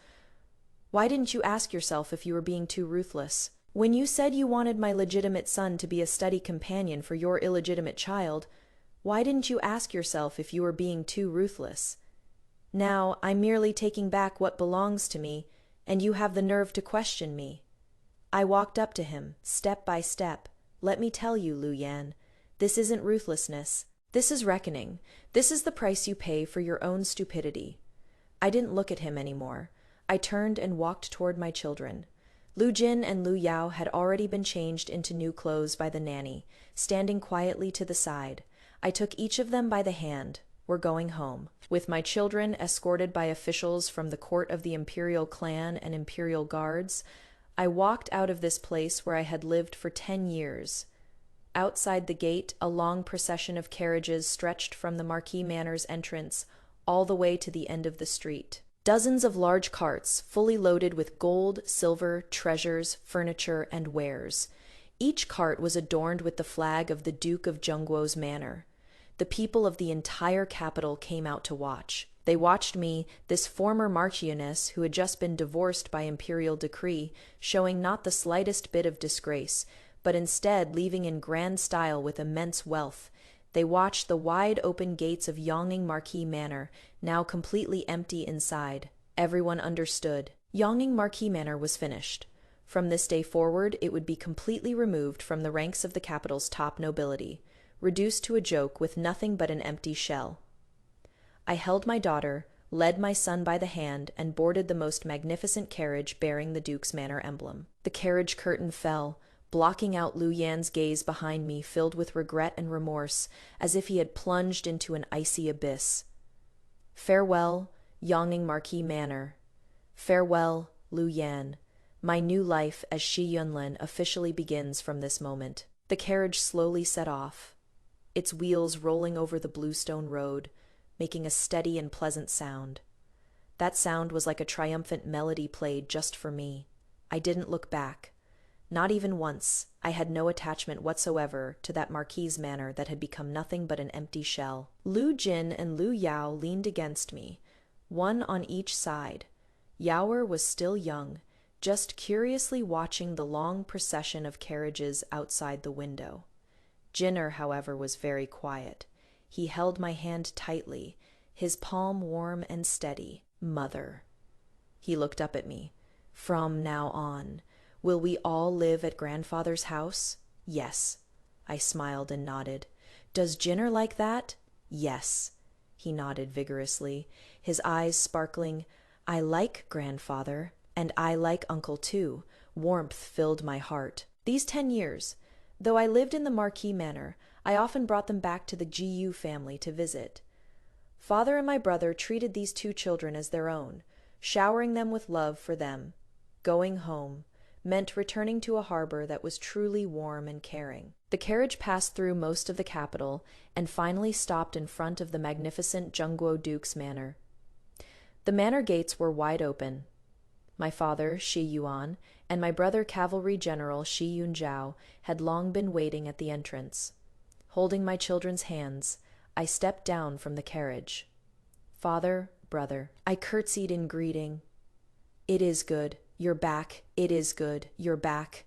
why didn't you ask yourself if you were being too ruthless? When you said you wanted my legitimate son to be a study companion for your illegitimate child, why didn't you ask yourself if you were being too ruthless? Now I'm merely taking back what belongs to me, and you have the nerve to question me." I walked up to him, step by step. "Let me tell you, Lu Yan, this isn't ruthlessness. This is reckoning. This is the price you pay for your own stupidity." I didn't look at him anymore. I turned and walked toward my children. Lu Jin and Lu Yao had already been changed into new clothes by the nanny, standing quietly to the side. I took each of them by the hand. "We're going home." With my children escorted by officials from the court of the imperial clan and imperial guards, I walked out of this place where I had lived for 10 years. Outside the gate, a long procession of carriages stretched from the Marquis Manor's entrance all the way to the end of the street. Dozens of large carts, fully loaded with gold, silver, treasures, furniture, and wares. Each cart was adorned with the flag of the Duke of Zhengguo's manor. The people of the entire capital came out to watch. They watched me, this former marchioness who had just been divorced by imperial decree, showing not the slightest bit of disgrace, but instead leaving in grand style with immense wealth. They watched the wide-open gates of Yongning Marquis Manor, now completely empty inside. Everyone understood. Yongning Marquis Manor was finished. From this day forward, it would be completely removed from the ranks of the capital's top nobility, reduced to a joke with nothing but an empty shell. I held my daughter, led my son by the hand, and boarded the most magnificent carriage bearing the Duke's manor emblem. The carriage curtain fell, blocking out Lu Yan's gaze behind me, filled with regret and remorse, as if he had plunged into an icy abyss. Farewell, Yongning Marquis Manor. Farewell, Lu Yan. My new life as Shi Yunlin officially begins from this moment. The carriage slowly set off, its wheels rolling over the bluestone road, making a steady and pleasant sound. That sound was like a triumphant melody played just for me. I didn't look back. Not even once. I had no attachment whatsoever to that Marquis manor that had become nothing but an empty shell. Lu Jin and Lu Yao leaned against me, one on each side. Yaoer was still young, just curiously watching the long procession of carriages outside the window. Jinner, however, was very quiet. He held my hand tightly, his palm warm and steady. Mother. He looked up at me. From now on, will we all live at grandfather's house? Yes. I smiled and nodded. Does Jinner like that? Yes. He nodded vigorously, his eyes sparkling. I like grandfather, and I like uncle too. Warmth filled my heart. These 10 years, though I lived in the Marquis manor, I often brought them back to the GU family to visit. Father and my brother treated these 2 children as their own, showering them with love for them. Going home meant returning to a harbor that was truly warm and caring. The carriage passed through most of the capital and finally stopped in front of the magnificent Zhengguo Duke's manor. The manor gates were wide open. My father, Shi Yuan, and my brother Cavalry General Shi Yunzhao had long been waiting at the entrance. Holding my children's hands, I stepped down from the carriage. Father, brother, I curtsied in greeting. It is good. You're back. It is good. You're back.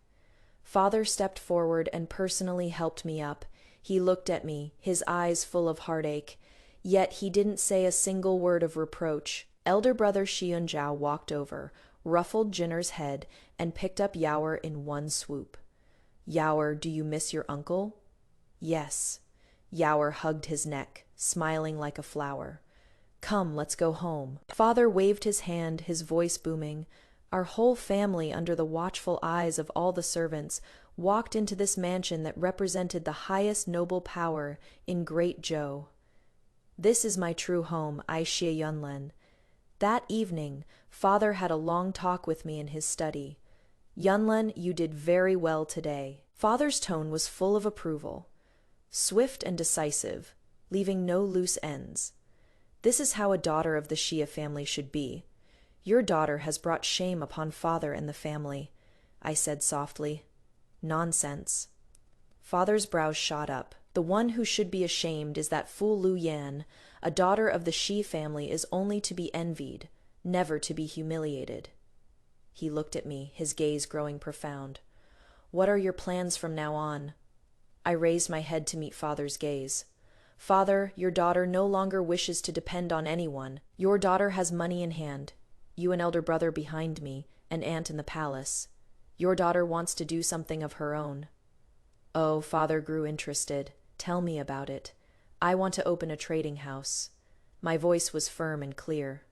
Father stepped forward and personally helped me up. He looked at me, his eyes full of heartache. Yet he didn't say a single word of reproach. Elder brother Shi Yunzhao walked over, ruffled Jinner's head, and picked up Yaoer in one swoop. Yaoer, do you miss your uncle? Yes. Yaoer hugged his neck, smiling like a flower. Come, let's go home. Father waved his hand, his voice booming. Our whole family, under the watchful eyes of all the servants, walked into this mansion that represented the highest noble power in Great Zhou. This is my true home, I Xie Yunlin. That evening, Father had a long talk with me in his study. Yunlin, you did very well today. Father's tone was full of approval, swift and decisive, leaving no loose ends. This is how a daughter of the Xia family should be. Your daughter has brought shame upon father and the family, I said softly. Nonsense. Father's brows shot up. The one who should be ashamed is that fool Lu Yan. A daughter of the Shi family is only to be envied, never to be humiliated. He looked at me, his gaze growing profound. What are your plans from now on? I raised my head to meet Father's gaze. Father, your daughter no longer wishes to depend on anyone. Your daughter has money in hand. You an elder brother behind me, an aunt in the palace. Your daughter wants to do something of her own. Oh, Father grew interested. Tell me about it. I want to open a trading house. My voice was firm and clear.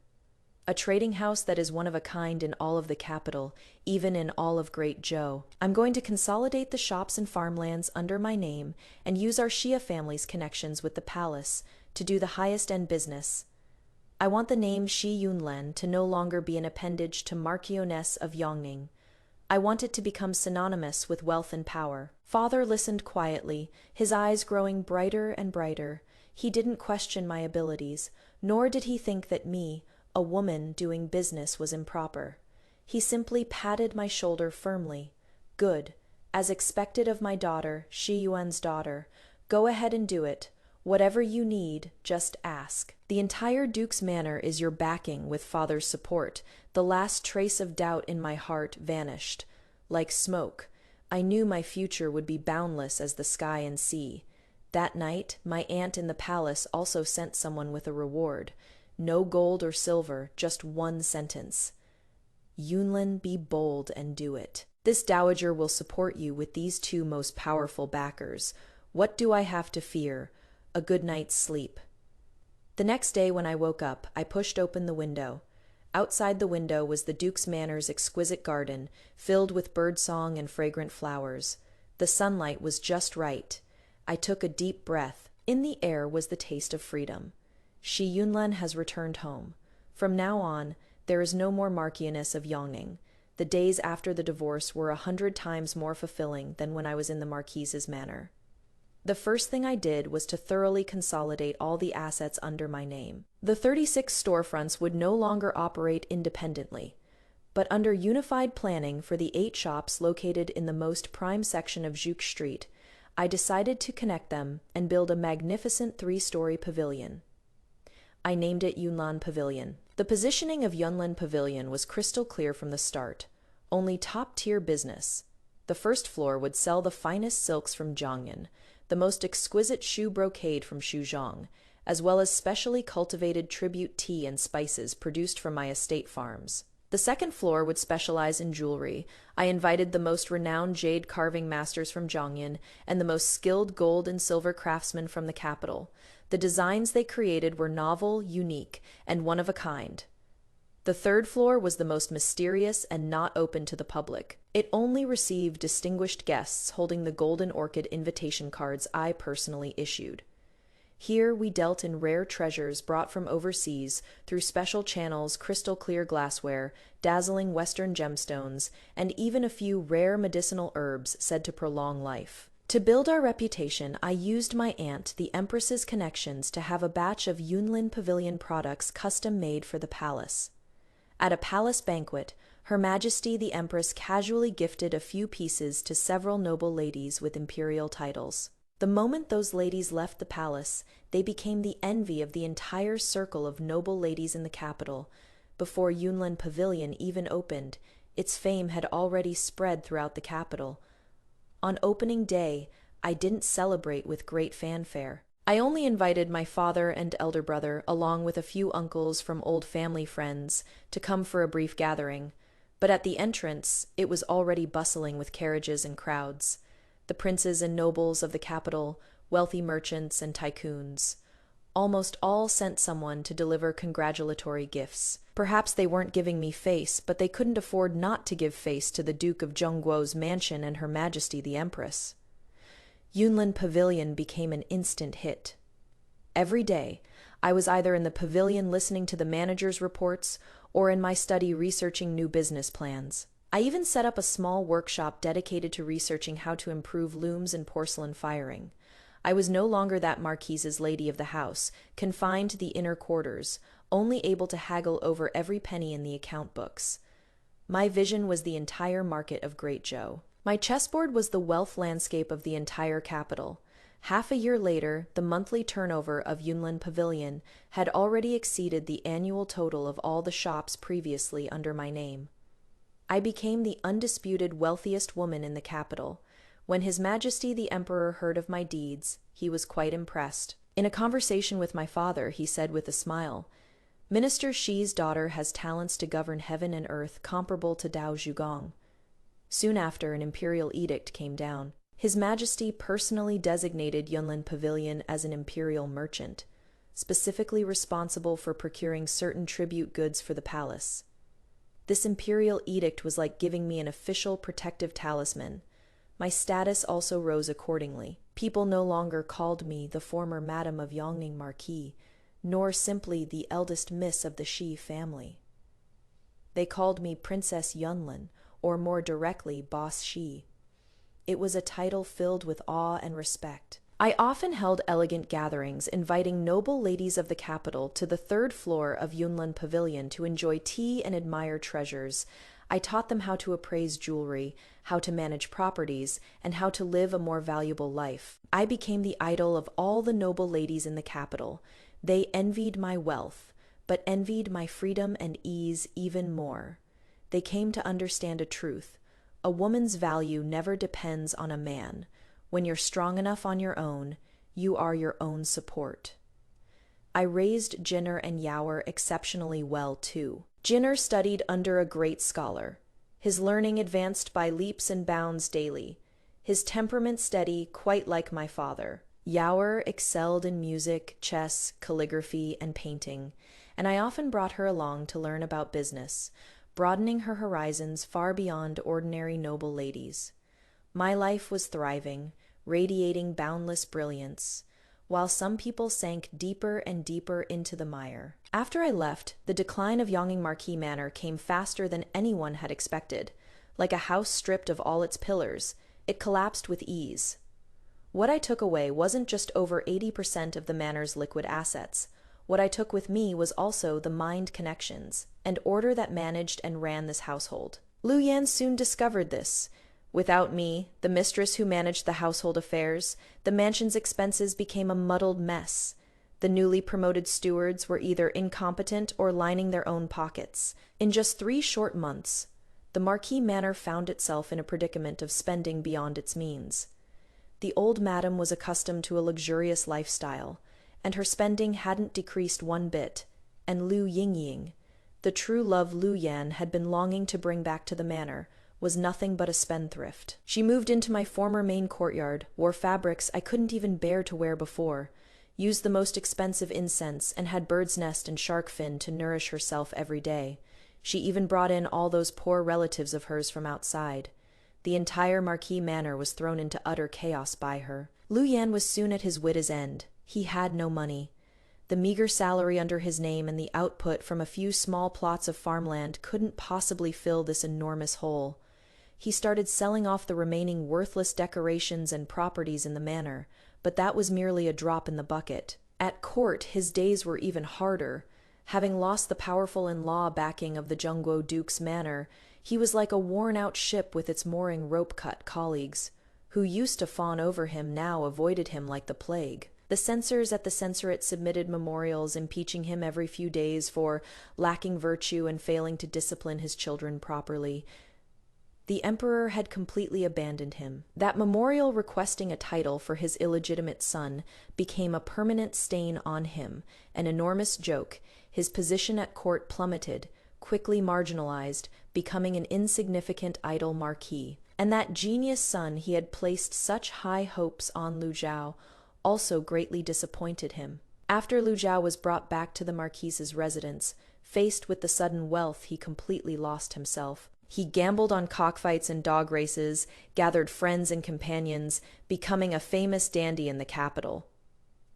A trading house that is one of a kind in all of the capital, even in all of Great Zhou. I'm going to consolidate the shops and farmlands under my name and use our Xia family's connections with the palace to do the highest-end business. I want the name Shi Yunlin to no longer be an appendage to Marquis of Yongning. I want it to become synonymous with wealth and power. Father listened quietly, his eyes growing brighter and brighter. He didn't question my abilities, nor did he think that me, a woman doing business, was improper. He simply patted my shoulder firmly. Good. As expected of my daughter, Shi Yuan's daughter. Go ahead and do it. Whatever you need, just ask. The entire Duke's manor is your backing with Father's support. The last trace of doubt in my heart vanished. Like smoke, I knew my future would be boundless as the sky and sea. That night, my aunt in the palace also sent someone with a reward. No gold or silver, just one sentence. Yunlin, be bold and do it. This dowager will support you with these 2 most powerful backers. What do I have to fear? A good night's sleep. The next day when I woke up, I pushed open the window. Outside the window was the Duke's Manor's exquisite garden, filled with birdsong and fragrant flowers. The sunlight was just right. I took a deep breath. In the air was the taste of freedom. Shi Yunlin has returned home. From now on, There is no more Marquis of Yongning. The days after the divorce were 100 times more fulfilling than when I was in the Marquis's manor. The first thing I did was to thoroughly consolidate all the assets under my name. The 36 storefronts would no longer operate independently, but under unified planning for the 8 shops located in the most prime section of Juke Street, I decided to connect them and build a magnificent 3-story pavilion. I named it Yunlan Pavilion. The positioning of Yunlan Pavilion was crystal clear from the start. Only top-tier business. The first floor would sell the finest silks from Jiangyan, the most exquisite shoe brocade from Shuzhong, as well as specially cultivated tribute tea and spices produced from my estate farms. The second floor would specialize in jewelry. I invited the most renowned jade carving masters from Jiangyan and the most skilled gold and silver craftsmen from the capital. The designs they created were novel, unique, and one of a kind. The third floor was the most mysterious and not open to the public. It only received distinguished guests holding the golden orchid invitation cards I personally issued. Here we dealt in rare treasures brought from overseas through special channels, crystal clear glassware, dazzling Western gemstones, and even a few rare medicinal herbs said to prolong life. To build our reputation, I used my aunt, the Empress's connections, to have a batch of Yunlin Pavilion products custom-made for the palace. At a palace banquet, Her Majesty the Empress casually gifted a few pieces to several noble ladies with imperial titles. The moment those ladies left the palace, they became the envy of the entire circle of noble ladies in the capital. Before Yunlin Pavilion even opened, its fame had already spread throughout the capital. On opening day, I didn't celebrate with great fanfare. I only invited my father and elder brother, along with a few uncles from old family friends, to come for a brief gathering. But at the entrance, it was already bustling with carriages and crowds. The princes and nobles of the capital, wealthy merchants and tycoons. Almost all sent someone to deliver congratulatory gifts. Perhaps they weren't giving me face, but they couldn't afford not to give face to the Duke of Zhongguo's mansion and Her Majesty the Empress. Yunlin Pavilion became an instant hit. Every day, I was either in the pavilion listening to the manager's reports or in my study researching new business plans. I even set up a small workshop dedicated to researching how to improve looms and porcelain firing. I was no longer that Marquise's lady of the house, confined to the inner quarters, only able to haggle over every penny in the account books. My vision was the entire market of Great Zhou. My chessboard was the wealth landscape of the entire capital. Half a year later, the monthly turnover of Yunlin Pavilion had already exceeded the annual total of all the shops previously under my name. I became the undisputed wealthiest woman in the capital. When His Majesty the Emperor heard of my deeds, he was quite impressed. In a conversation with my father, he said with a smile, "Minister Shi's daughter has talents to govern heaven and earth comparable to Dao Zhugong." Soon after, an imperial edict came down. His Majesty personally designated Yunlin Pavilion as an imperial merchant, specifically responsible for procuring certain tribute goods for the palace. This imperial edict was like giving me an official protective talisman. My status also rose accordingly. People no longer called me the former Madam of Yongning Marquis, nor simply the eldest miss of the Shi family. They called me Princess Yunlin, or more directly, Boss Shi. It was a title filled with awe and respect. I often held elegant gatherings, inviting noble ladies of the capital to the 3rd floor of Yunlin Pavilion to enjoy tea and admire treasures. I taught them how to appraise jewelry, how to manage properties, and how to live a more valuable life. I became the idol of all the noble ladies in the capital. They envied my wealth, but envied my freedom and ease even more. They came to understand a truth. A woman's value never depends on a man. When you're strong enough on your own, you are your own support. I raised Jinner and Yaoer exceptionally well, too. Jinner studied under a great scholar. His learning advanced by leaps and bounds daily. His temperament steady, quite like my father. Yaoer excelled in music, chess, calligraphy, and painting, and I often brought her along to learn about business, broadening her horizons far beyond ordinary noble ladies. My life was thriving, radiating boundless brilliance. while some people sank deeper and deeper into the mire. After I left, the decline of Yongning Marquis Manor came faster than anyone had expected. Like a house stripped of all its pillars, it collapsed with ease. What I took away wasn't just over 80% of the manor's liquid assets. What I took with me was also the mind connections and order that managed and ran this household. Lu Yan soon discovered this. Without me, the mistress who managed the household affairs, the mansion's expenses became a muddled mess. The newly promoted stewards were either incompetent or lining their own pockets. In just 3 short months, the Marquis Manor found itself in a predicament of spending beyond its means. The old madam was accustomed to a luxurious lifestyle, and her spending hadn't decreased one bit, and Lu Yingying, the true love Lu Yan had been longing to bring back to the manor, was nothing but a spendthrift. She moved into my former main courtyard, wore fabrics I couldn't even bear to wear before, used the most expensive incense, and had bird's nest and shark fin to nourish herself every day. She even brought in all those poor relatives of hers from outside. The entire Marquis Manor was thrown into utter chaos by her. Lu Yan was soon at his wit's end. He had no money. The meager salary under his name and the output from a few small plots of farmland couldn't possibly fill this enormous hole. He started selling off the remaining worthless decorations and properties in the manor, but that was merely a drop in the bucket. At court, his days were even harder. Having lost the powerful in-law backing of the Zhengguo Duke's manor, he was like a worn-out ship with its mooring rope-cut colleagues, who used to fawn over him now avoided him like the plague. The censors at the censorate submitted memorials impeaching him every few days for lacking virtue and failing to discipline his children properly. The emperor had completely abandoned him. That memorial requesting a title for his illegitimate son became a permanent stain on him, an enormous joke. His position at court plummeted, quickly marginalized, becoming an insignificant idle marquis. And that genius son he had placed such high hopes on Lu Zhao also greatly disappointed him. After Lu Zhao was brought back to the marquis's residence, faced with the sudden wealth, he completely lost himself. He gambled on cockfights and dog races, gathered friends and companions, becoming a famous dandy in the capital.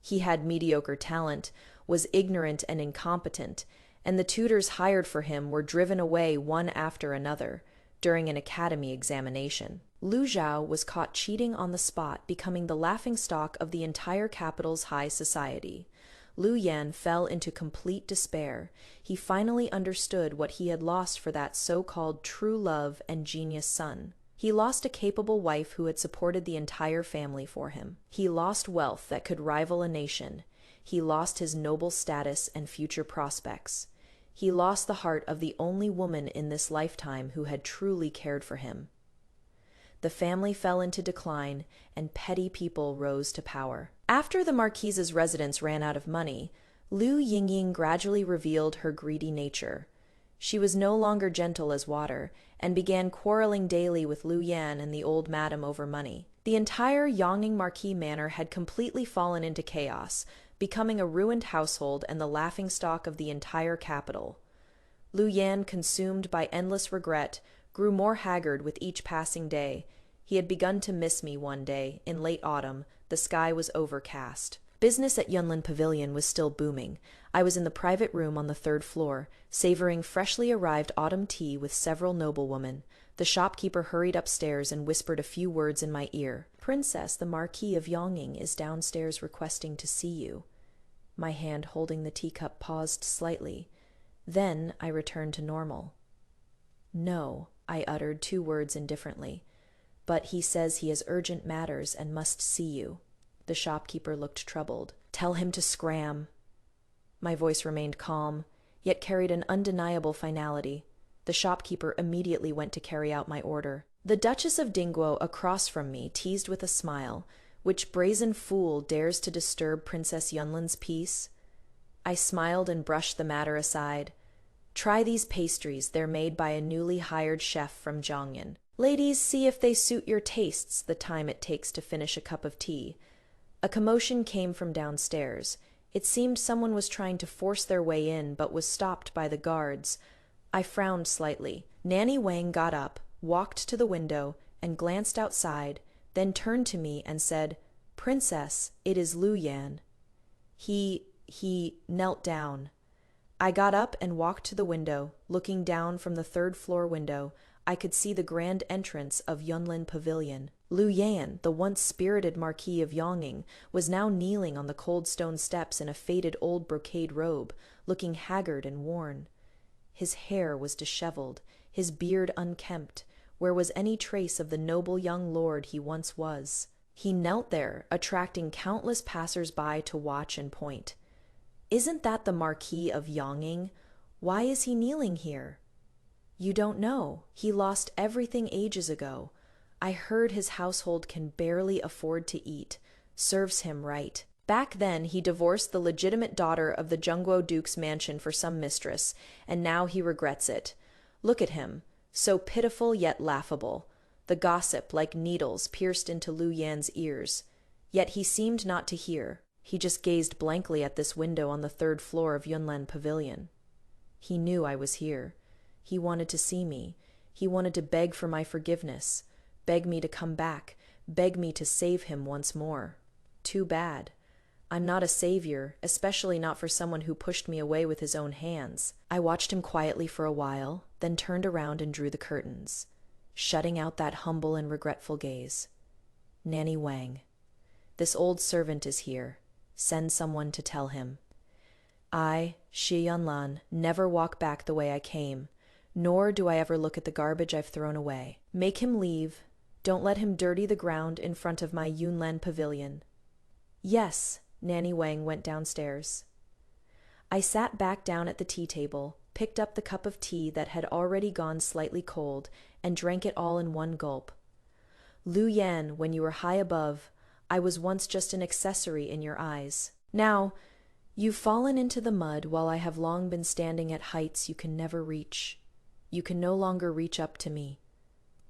He had mediocre talent, was ignorant and incompetent, and the tutors hired for him were driven away one after another during an academy examination. Lu Zhao was caught cheating on the spot, becoming the laughingstock of the entire capital's high society. Lu Yan fell into complete despair. He finally understood what he had lost for that so-called true love and genius son. He lost a capable wife who had supported the entire family for him. He lost wealth that could rival a nation. He lost his noble status and future prospects. He lost the heart of the only woman in this lifetime who had truly cared for him. The family fell into decline, and petty people rose to power. After the marquise's residence ran out of money, Lu Yingying gradually revealed her greedy nature. She was no longer gentle as water, and began quarreling daily with Lu Yan and the old madam over money. The entire Yongning Marquis Manor had completely fallen into chaos, becoming a ruined household and the laughingstock of the entire capital. Lu Yan, consumed by endless regret, grew more haggard with each passing day. He had begun to miss me one day, in late autumn. The sky was overcast. Business at Yunlin Pavilion was still booming. I was in the private room on the 3rd floor, savoring freshly arrived autumn tea with several noblewomen. The shopkeeper hurried upstairs and whispered a few words in my ear. "Princess, the Marquis of Yongning is downstairs requesting to see you." My hand holding the teacup paused slightly. Then I returned to normal. "No," I uttered 2 words indifferently. "But he says he has urgent matters and must see you." The shopkeeper looked troubled. "Tell him to scram." My voice remained calm, yet carried an undeniable finality. The shopkeeper immediately went to carry out my order. The Duchess of Dingguo across from me teased with a smile. "Which brazen fool dares to disturb Princess Yunlin's peace?" I smiled and brushed the matter aside. "Try these pastries, they're made by a newly hired chef from Zhongyan. Ladies, see if they suit your tastes the time it takes to finish a cup of tea." A commotion came from downstairs. It seemed someone was trying to force their way in, but was stopped by the guards. I frowned slightly. Nanny Wang got up, walked to the window, and glanced outside, then turned to me and said, "Princess, it is Lu Yan." He knelt down. I got up and walked to the window. Looking down from the third-floor window, I could see the grand entrance of Yunlin Pavilion. Lu Yan, the once spirited Marquis of Yongning, was now kneeling on the cold stone steps in a faded old brocade robe, looking haggard and worn. His hair was disheveled, his beard unkempt. Where was any trace of the noble young lord he once was? He knelt there, attracting countless passers-by to watch and point. "Isn't that the Marquis of Yongning? Why is he kneeling here?" "You don't know. He lost everything ages ago. I heard his household can barely afford to eat. Serves him right. Back then, he divorced the legitimate daughter of the Zhengguo Duke's mansion for some mistress, and now he regrets it. Look at him, so pitiful yet laughable. The gossip, like needles, pierced into Lu Yan's ears. Yet he seemed not to hear. He just gazed blankly at this window on the third floor of Yunlin Pavilion. He knew I was here. He wanted to see me. He wanted to beg for my forgiveness, beg me to come back, beg me to save him once more. Too bad. I'm not a savior, especially not for someone who pushed me away with his own hands. I watched him quietly for a while, then turned around and drew the curtains, shutting out that humble and regretful gaze. "Nanny Wang, this old servant is here. Send someone to tell him. I, Shi Yunlan, never walk back the way I came, nor do I ever look at the garbage I've thrown away. Make him leave. Don't let him dirty the ground in front of my Yunlin Pavilion." "Yes." Nanny Wang went downstairs. I sat back down at the tea table, picked up the cup of tea that had already gone slightly cold, and drank it all in one gulp. "Lu Yan, when you were high above, I was once just an accessory in your eyes. Now, you've fallen into the mud while I have long been standing at heights you can never reach. You can no longer reach up to me."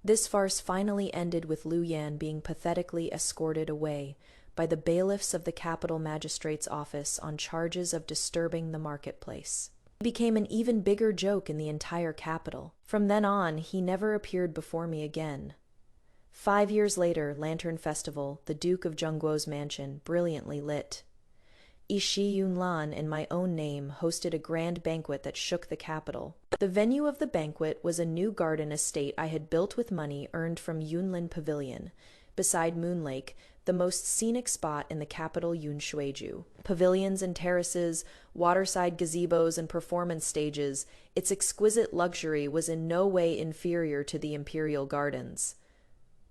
This farce finally ended with Lu Yan being pathetically escorted away by the bailiffs of the capital magistrate's office on charges of disturbing the marketplace. He became an even bigger joke in the entire capital. From then on, he never appeared before me again. 5 years later, Lantern Festival, the Duke of Zhengguo's mansion, brilliantly lit. Shi Yunlan, in my own name, hosted a grand banquet that shook the capital. The venue of the banquet was a new garden estate I had built with money earned from Yunlin Pavilion, beside Moon Lake, the most scenic spot in the capital Yunshuiju. Pavilions and terraces, waterside gazebos and performance stages, its exquisite luxury was in no way inferior to the imperial gardens.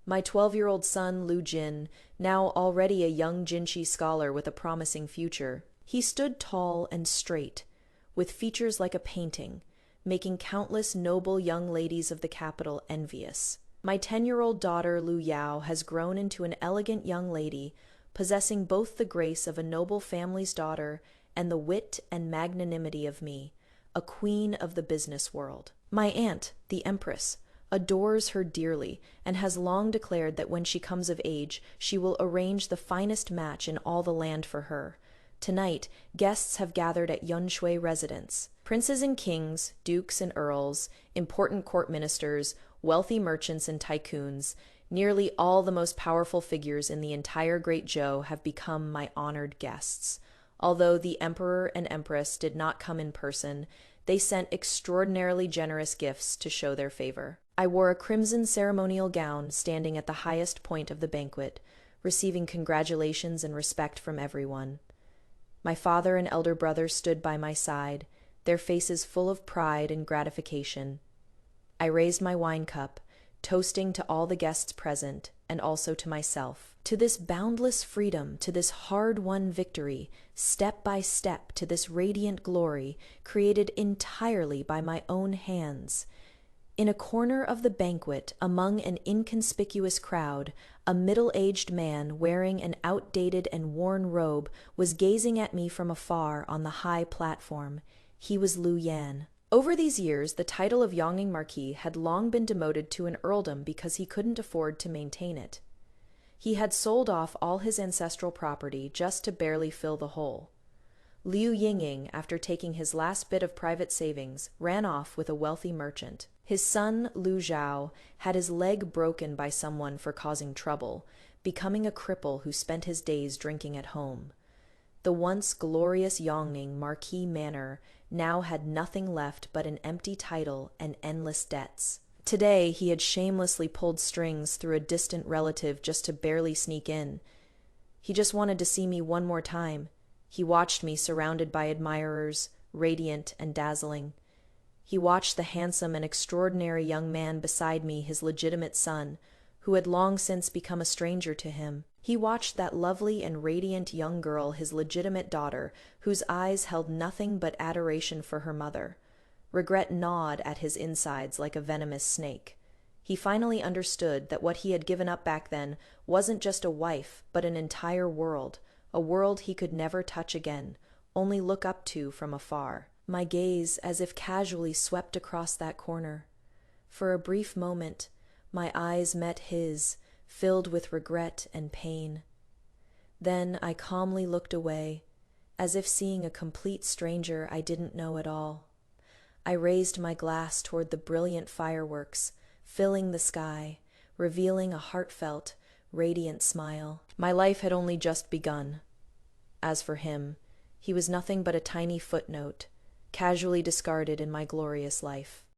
My 12-year-old son, Lu Jin, now already a young Jinchi scholar with a promising future, he stood tall and straight, with features like a painting, making countless noble young ladies of the capital envious. My 10-year-old daughter, Lu Yao, has grown into an elegant young lady, possessing both the grace of a noble family's daughter and the wit and magnanimity of me, a queen of the business world. My aunt, the Empress, adores her dearly and has long declared that when she comes of age, she will arrange the finest match in all the land for her. Tonight, guests have gathered at Yunshui residence. Princes and kings, dukes and earls, important court ministers, wealthy merchants and tycoons, nearly all the most powerful figures in the entire Great Zhou have become my honored guests. Although the emperor and empress did not come in person, they sent extraordinarily generous gifts to show their favor. I wore a crimson ceremonial gown, standing at the highest point of the banquet, receiving congratulations and respect from everyone. My father and elder brother stood by my side, their faces full of pride and gratification. I raised my wine cup, toasting to all the guests present, and also to myself. To this boundless freedom, to this hard-won victory, step by step to this radiant glory, created entirely by my own hands. In a corner of the banquet, among an inconspicuous crowd, a middle-aged man wearing an outdated and worn robe was gazing at me from afar on the high platform. He was Lu Yan. Over these years, the title of Yongning Marquis had long been demoted to an earldom because he couldn't afford to maintain it. He had sold off all his ancestral property just to barely fill the hole. Liu Yingying, after taking his last bit of private savings, ran off with a wealthy merchant. His son, Lu Zhao, had his leg broken by someone for causing trouble, becoming a cripple who spent his days drinking at home. The once glorious Yongning Marquis Manor now had nothing left but an empty title and endless debts. Today he had shamelessly pulled strings through a distant relative just to barely sneak in. He just wanted to see me one more time. He watched me surrounded by admirers, radiant and dazzling. He watched the handsome and extraordinary young man beside me, his legitimate son, who had long since become a stranger to him. He watched that lovely and radiant young girl, his legitimate daughter, whose eyes held nothing but adoration for her mother. Regret gnawed at his insides like a venomous snake. He finally understood that what he had given up back then wasn't just a wife, but an entire world, a world he could never touch again, only look up to from afar. My gaze as if casually swept across that corner. For a brief moment, my eyes met his, filled with regret and pain. Then I calmly looked away, as if seeing a complete stranger I didn't know at all. I raised my glass toward the brilliant fireworks, filling the sky, revealing a heartfelt, radiant smile. My life had only just begun. As for him, he was nothing but a tiny footnote, casually discarded in my glorious life.